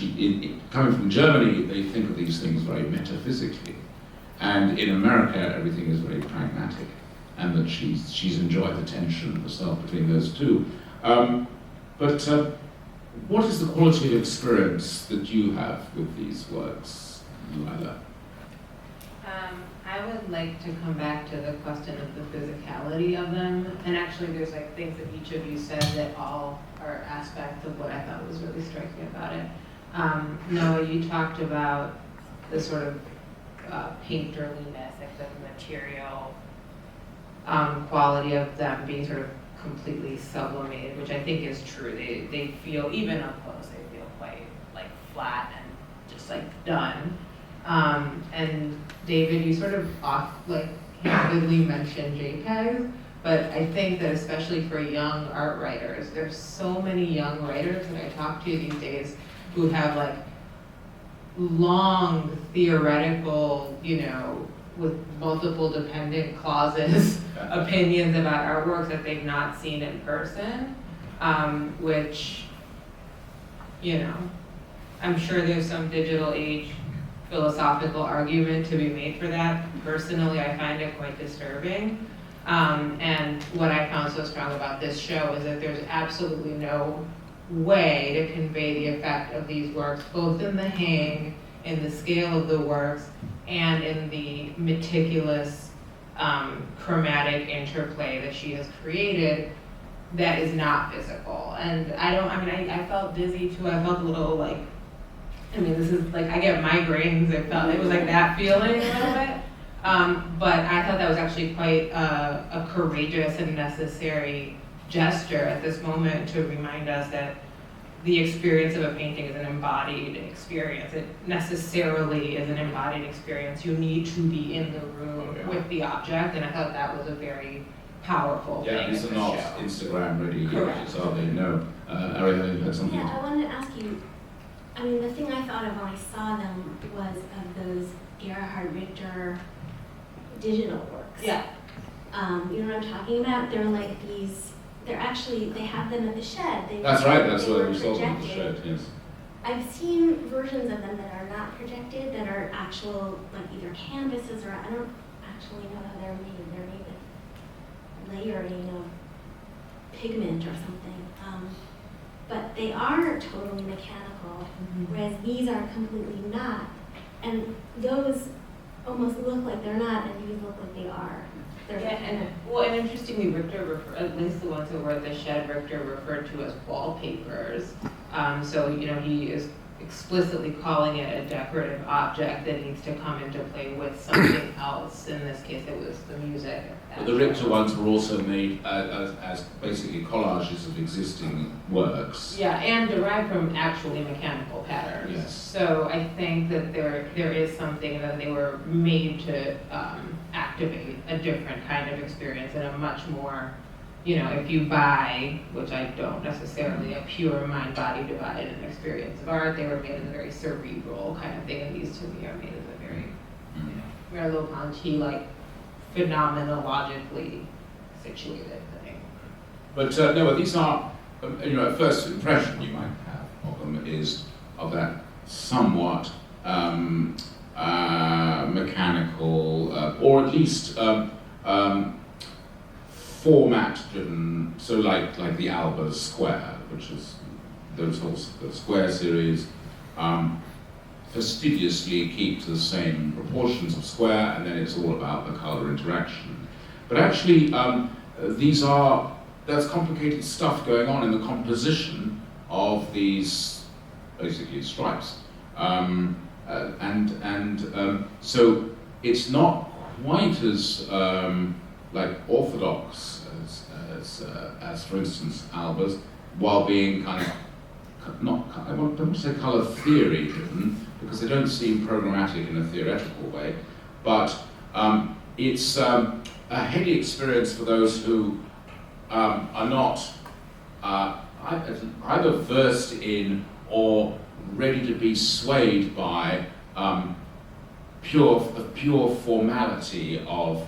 coming from Germany, they think of these things very metaphysically, and in America everything is very pragmatic, and that she's enjoyed the tension herself between those two. But what is the quality of experience that you have with these works, Laila? I would like to come back to the question of the physicality of them. And actually there's like things that each of you said that all are aspects of what I thought was really striking about it. Noah, you talked about the sort of painterliness, like the material quality of them being sort of completely sublimated, which I think is true. They feel, even up close, they feel quite like flat and just like done. And David, you sort of handedly mentioned JPEGs, but I think that especially for young art writers, there's so many young writers that I talk to these days who have like long theoretical, with multiple dependent clauses, opinions about artworks that they've not seen in person, which, I'm sure there's some digital age philosophical argument to be made for that. Personally, I find it quite disturbing. And what I found so strong about this show is that there's absolutely no way to convey the effect of these works, both in the hang, in the scale of the works, and in the meticulous chromatic interplay that she has created that is not physical. And I felt dizzy too. I felt a little this is I get migraines. It was like that feeling a little bit. But I thought that was actually quite a courageous and necessary gesture at this moment to remind us that the experience of a painting is an embodied experience. It necessarily is an embodied experience. You need to be in the room with the object, and I thought that was a very powerful thing. Yeah, these are not Instagram ready images, are they? No. Ariella, you had something? Yeah, I wanted to ask you, the thing I thought of when I saw them was of those Gerhard Richter digital works. Yeah. You know what I'm talking about? They're like these, they have them at the shed. That's right, that's what we saw them at the shed, yes. I've seen versions of them that are not projected, that are actual, either canvases or, I don't actually know how they're made. They're made with layering of pigment or something. But they are totally mechanical, whereas these are completely not. And those almost look like they're not, and these look like they are. And interestingly, Richter, at least the ones that were at the shed, Richter referred to as wallpapers. So he is explicitly calling it a decorative object that needs to come into play with something else. In this case, it was the music. But the Richter ones were also made as basically collages of existing works. Yeah, and derived from actually mechanical patterns. Yes. So I think that there is something that they were made to activate a different kind of experience and a much more, if you buy, which I don't necessarily, a pure mind-body divided experience of art, they were made as a very cerebral kind of thing, and these to me are made as a very, Merleau-Ponty, phenomenologically situated thing. But no, these are, a first impression you might have of them is of that somewhat mechanical, or at least format-driven, so like the Alba Square, which is the Square series, fastidiously keep to the same proportions of square, and then it's all about the color interaction. But actually, there's complicated stuff going on in the composition of these, basically, stripes. So it's not quite as orthodox as for instance, Alba's, while being kind of I don't want to say color theory driven, because they don't seem programmatic in a theoretical way, but it's a heady experience for those who are not either versed in or ready to be swayed by pure formality of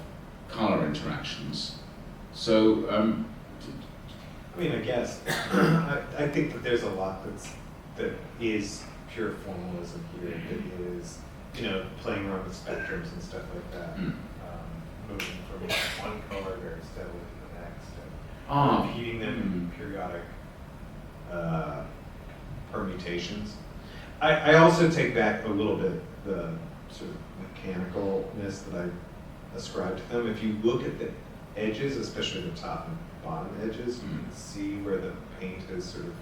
color interactions. So, I guess I think that there's a lot that is pure formalism here. That is, playing around with spectrums and stuff like that. Moving from one color very steadily to the next, and repeating them in periodic permutations. I also take back a little bit the sort of mechanicalness that I ascribe to them. If you look at the edges, especially the top and bottom edges, you can see where the paint has sort of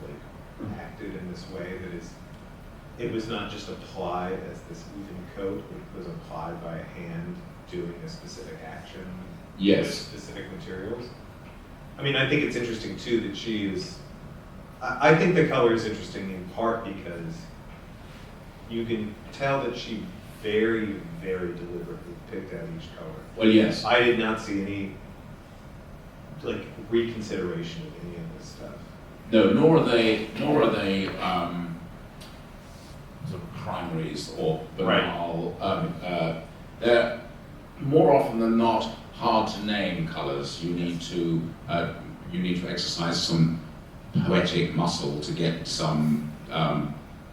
acted in this way that is, it was not just applied as this even coat, it was applied by a hand doing a specific action with specific materials. I think it's interesting too that she is, I think the color is interesting in part because you can tell that she very, very deliberately picked out each color. Well, yes. I did not see any like reconsideration of any of this stuff. No, nor are they sort of primaries or banal. They're more often than not hard to name colors. You need to exercise some poetic muscle to get some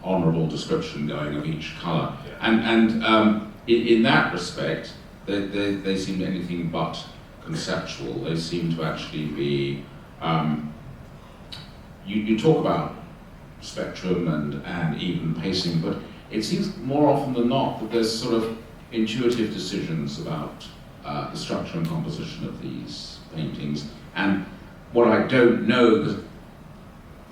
honorable description going of each color. And in that respect, they seem anything but conceptual. They seem to actually be. You talk about spectrum and even pacing, but it seems more often than not that there's sort of intuitive decisions about the structure and composition of these paintings. And what I don't know,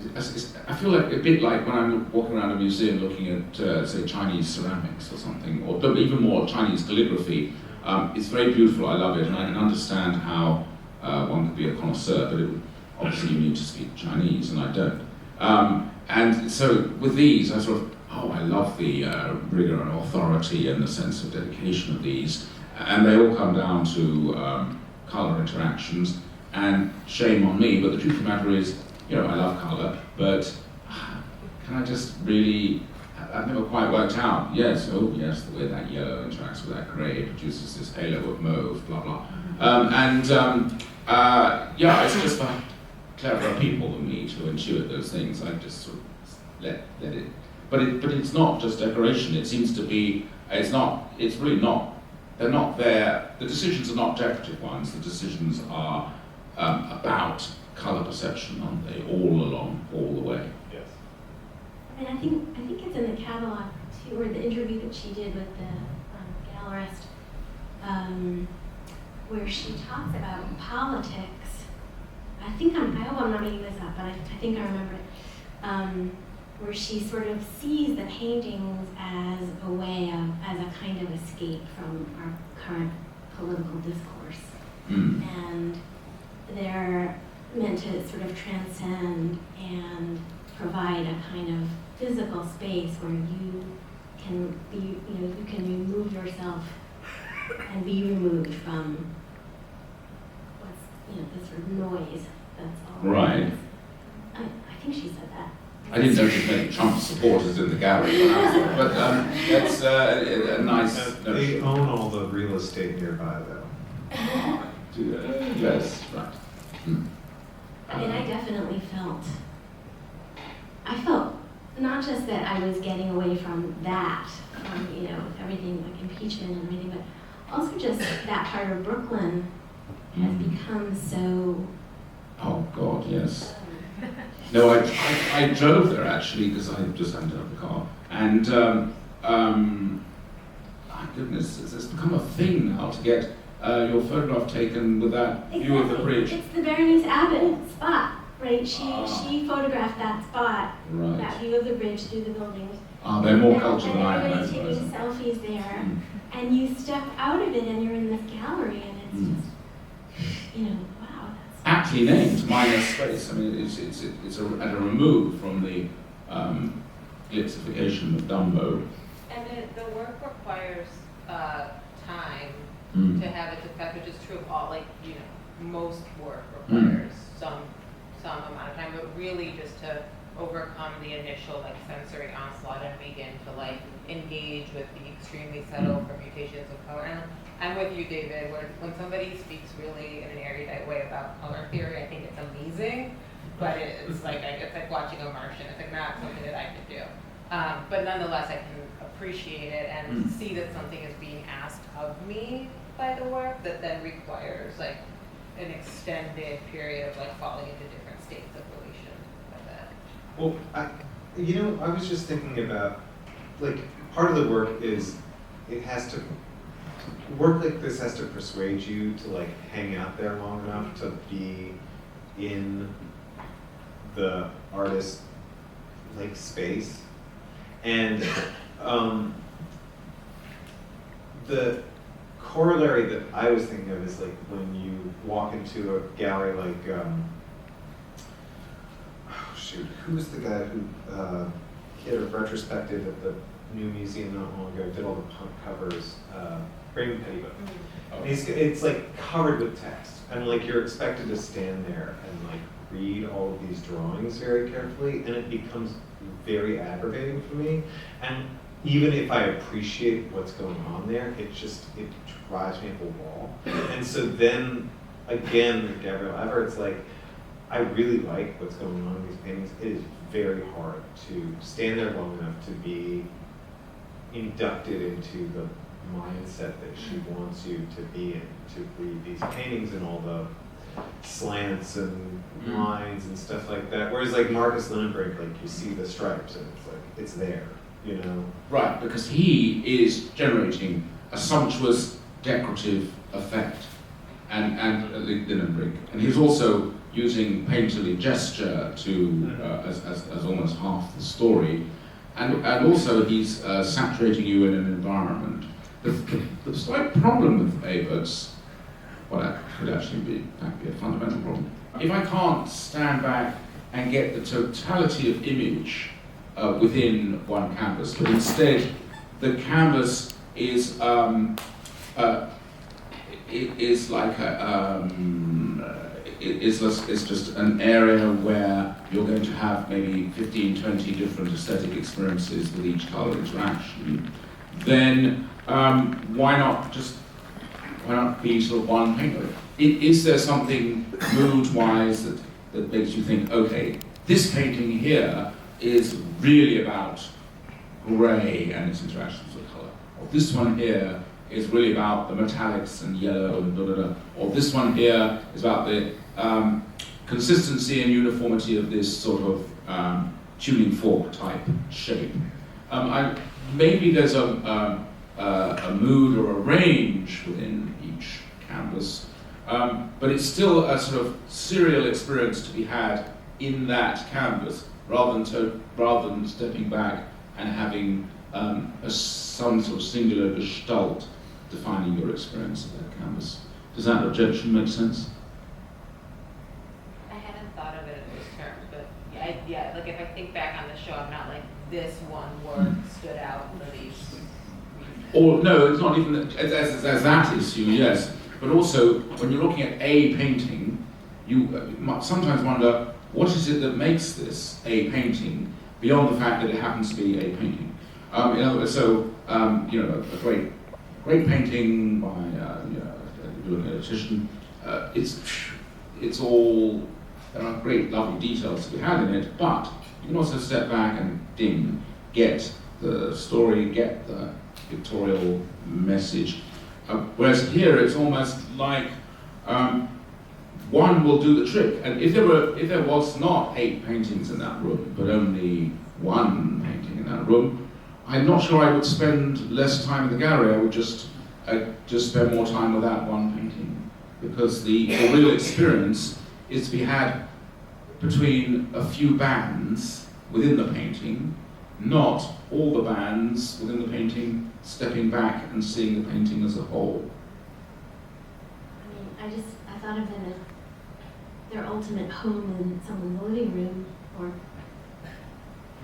because I feel like a bit like when I'm walking around a museum looking at, say, Chinese ceramics or something, or even more Chinese calligraphy. It's very beautiful, I love it, and I can understand how one could be a connoisseur, but obviously you need to speak Chinese, and I don't. And so with these, I sort of, I love the rigor and authority and the sense of dedication of these, and they all come down to color interactions, and shame on me, but the truth of the matter is, I love color, but can I just really, I've never quite worked out, yes, the way that yellow interacts with that grey produces this halo of mauve, blah, blah. It's just for cleverer people than me to intuit those things. I just sort of let it, but it's not just decoration, it seems to be, it's really not, they're not there, the decisions are not decorative ones, the decisions are about colour perception, aren't they, all along, all the way. Yes. I mean, I think it's in the catalog too, or the interview that she did with the gallerist, where she talks about politics. I hope I'm not making this up, but I think I remember it, where she sort of sees the paintings as a way of, as a kind of escape from our current political discourse. And they're meant to sort of transcend and provide a kind of physical space where you can be, you can remove yourself and be removed from the sort of noise that's all right. around us. I think she said that. I didn't notice many Trump supporters in the gallery, but that's a nice notion. They own all the real estate nearby, though. Yes, right. I mean, I definitely I felt not just that I was getting away from that, from, everything like impeachment and everything, but also just that part of Brooklyn has become so... Oh, God, yes. No, I drove there, actually, because I just hadn't had the car. And, my goodness, it's become a thing now to get your photograph taken with that view of the bridge. It's the Berenice Abbott spot, right? She photographed that spot, right. That view of the bridge through the buildings. They're more cultured and than I am. everybody's taking selfies there, and you step out of it and you're in this gallery, and it's just, wow. Aptly named, minor space. I mean, it's at a remove from the glitzification of Dumbo. And the work requires time to have its effect, which is true of all, most work requires some amount of time, but really just to overcome the initial sensory onslaught and begin to engage with the extremely subtle permutations of color. And I'm with you, David, when somebody speaks really in an erudite way about color theory, I think it's amazing, but it's like watching a Martian. It's not something that I could do. But nonetheless, I can appreciate it and see that something is being asked of me by the work that then requires an extended period of falling into different states of relation with it. Well, I was just thinking about, part of the work is work like this has to persuade you to hang out there long enough to be in the artist space. And the corollary that I was thinking of is when you walk into a gallery who's the guy who he had a retrospective at the new museum not long ago. Did all the punk covers, Raymond Pettybook. And it's like covered with text, and like you're expected to stand there and like read all of these drawings very carefully, and it becomes very aggravating for me. And even if I appreciate what's going on there, it drives me up a wall. And so then again, with Gabriele Evertz, like I really like what's going on in these paintings. It is very hard to stand there long enough to be inducted into the mindset that she wants you to be in, to read these paintings and all the slants and lines and stuff like that. Whereas like Marcus Lindenbrink, like you see the stripes and it's like, it's there, you know? Right, because he is generating a sumptuous decorative effect, and Lindenbrink, and he's also using painterly gesture to as almost half the story, and also he's saturating you in an environment. The slight problem with Evertz, well, that could actually be a fundamental problem. If I can't stand back and get the totality of image within one canvas, but instead the canvas is like it's just an area where you're going to have maybe 15, 20 different aesthetic experiences with each color interaction, then why not be sort of one painter? Is there something mood-wise that makes you think, okay, this painting here is really about grey and its interactions with colour, or this one here is really about the metallics and yellow and or this one here is about the consistency and uniformity of this sort of tuning fork type shape. Maybe there's a mood or a range within each canvas, but it's still a sort of serial experience to be had in that canvas, rather than stepping back and having some sort of singular gestalt defining your experience of that canvas. Does that objection make sense? I hadn't thought of it in those terms, but yeah, like if I think back on the show, I'm not like this one word stood out for these. Or no, it's not even as that issue, yes. But also, when you're looking at a painting, you might sometimes wonder, what is it that makes this a painting beyond the fact that it happens to be a painting? In other words, so a great painting by a titian. It's all great, lovely details to be had in it, but you can also step back and get the story, get the pictorial message. Whereas here, it's almost like one will do the trick. And if there was not 8 paintings in that room, but only one painting in that room, I'm not sure I would spend less time in the gallery. I would just spend more time with that one painting, because the real experience is to be had between a few bands within the painting, not all the bands within the painting stepping back and seeing the painting as a whole. I thought of them as their ultimate home in someone's living room, or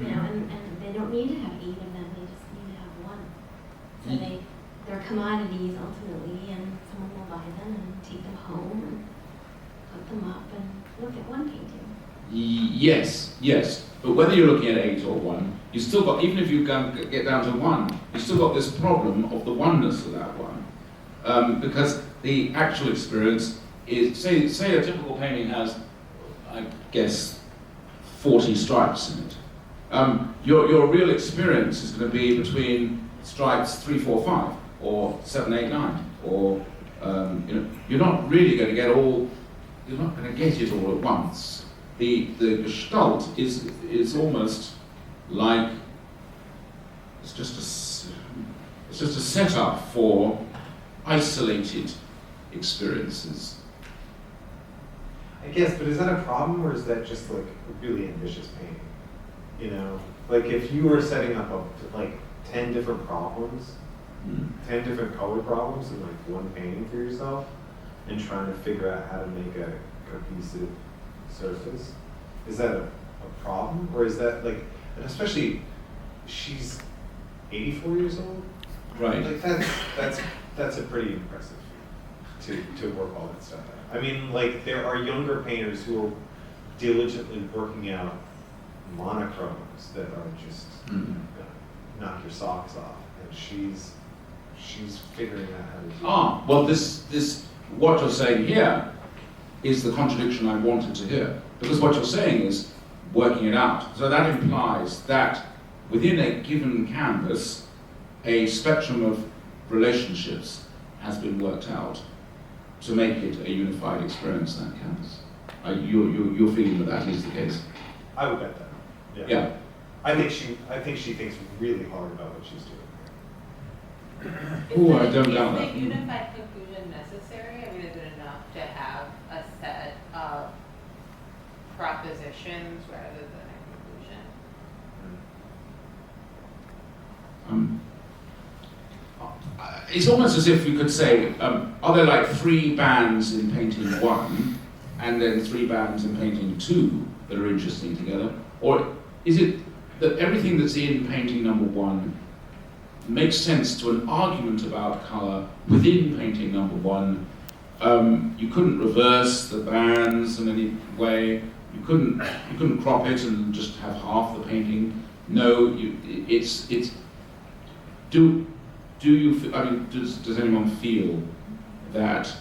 and they don't need to have 8 of them, they just need to have one. So they're commodities ultimately, and someone will buy them and take them home and put them up and look at one painting. Yes. But whether you're looking at 8 or 1, you still got, even if you get down to 1, you still got this problem of the oneness of that one. Because the actual experience is, say a typical painting has, I guess, 40 stripes in it. Your real experience is going to be between stripes 3, 4, 5, or 7, 8, 9, or you're not really going to get all. You're not going to get it all at once. The gestalt is almost like it's just a setup for isolated experiences. I guess, but is that a problem, or is that just like a really ambitious painting? You know, like if you were setting up like 10 different problems, 10 different color problems in like one painting for yourself, and trying to figure out how to make a cohesive surface, is that a problem, or is that like, and especially she's 84 years old. Right. Like that's a pretty impressive feat to work all that stuff out. I mean, like there are younger painters who are diligently working out monochromes that are just gonna knock your socks off, and she's figuring out how to do Ah, well, this what you're saying here is the contradiction I wanted to hear, because what you're saying is working it out. So that implies that within a given canvas, a spectrum of relationships has been worked out to make it a unified experience, that canvas. You're feeling that is the case? I would bet that. Yeah. I think she thinks really hard about what she's doing. Oh, I don't doubt Is that. the unified conclusion necessary? I mean, is it enough to have a set of propositions rather than a conclusion? It's almost as if you could say, are there like 3 bands in painting 1, and then 3 bands in painting 2 that are interesting together? Or is it that everything that's in painting number 1 makes sense to an argument about colour within painting number 1? You couldn't reverse the bands in any way. You couldn't crop it and just have half the painting. No, do you? I mean, does anyone feel that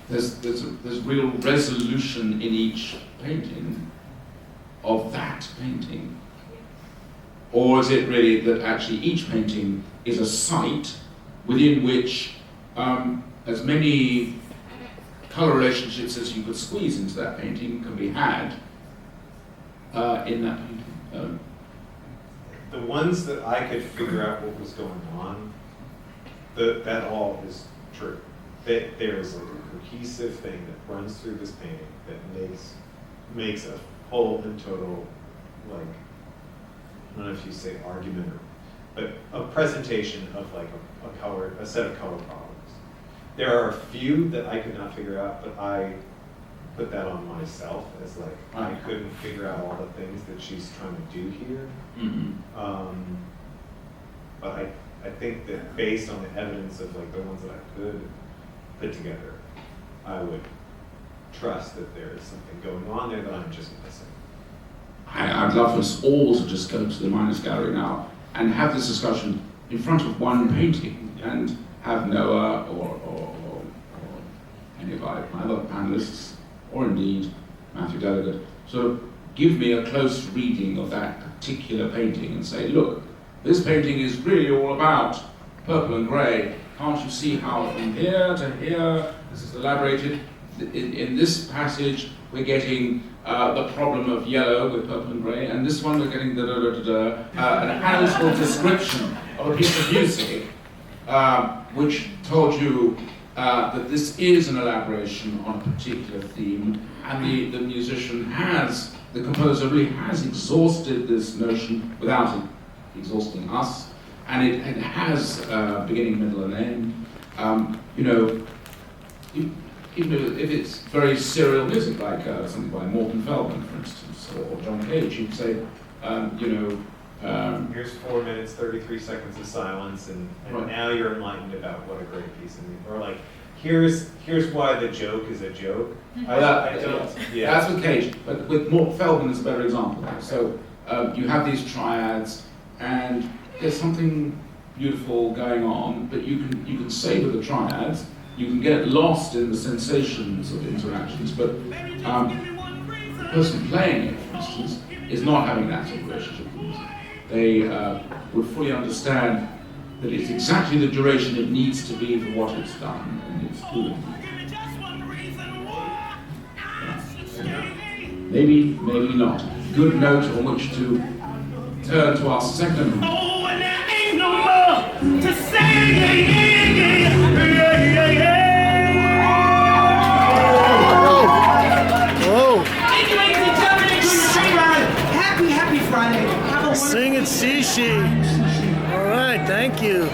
there's real resolution in each painting of that painting? Or is it really that actually each painting is a site within which as many colour relationships as you could squeeze into that painting can be had in that painting? The ones that I could figure out what was going on, that all is true. That there is like a cohesive thing that runs through this painting that makes a whole and total, like, I don't know if you say argument, but a presentation of like a set of color problems. There are a few that I could not figure out, but I put that on myself as like, I couldn't figure out all the things that she's trying to do here. But I think that based on the evidence of like the ones that I could put together, I would trust that there is something going on there that I'm just missing. I'd love us all to just go to the Miners Gallery now and have this discussion in front of one painting and have Noah or any of my other panelists, or indeed Matthew Delegate, sort of give me a close reading of that particular painting and say, look, this painting is really all about purple and grey. Can't you see how from here to here this is elaborated? In this passage, we're getting the problem of yellow with purple and grey, and this one we're getting an analytical description of a piece of music which told you that this is an elaboration on a particular theme, and the musician has, the composer really has exhausted this notion without exhausting us, and it has beginning, middle, and end. Even if it's very serial music, like something by Morton Feldman, for instance, or John Cage, you'd say, here's 4 minutes, 33 seconds of silence, and right. Now you're enlightened about what a great piece of music. Or like, here's why the joke is a joke. That's with Cage, but with Morton Feldman is a better example. So you have these triads, and there's something beautiful going on, but you can savor the triads. You can get lost in the sensations of interactions, but the person playing it, for instance, is not having that sort of relationship with music. They would fully understand that it's exactly the duration it needs to be for what it's done and it's doing. Maybe, maybe not. Good note on which to turn to our second. Oh, and there ain't no more to say. Thank you, ladies and gentlemen, including Train Ride. Happy Friday. Have a wonderful Sing it, SheShe. All right, thank you.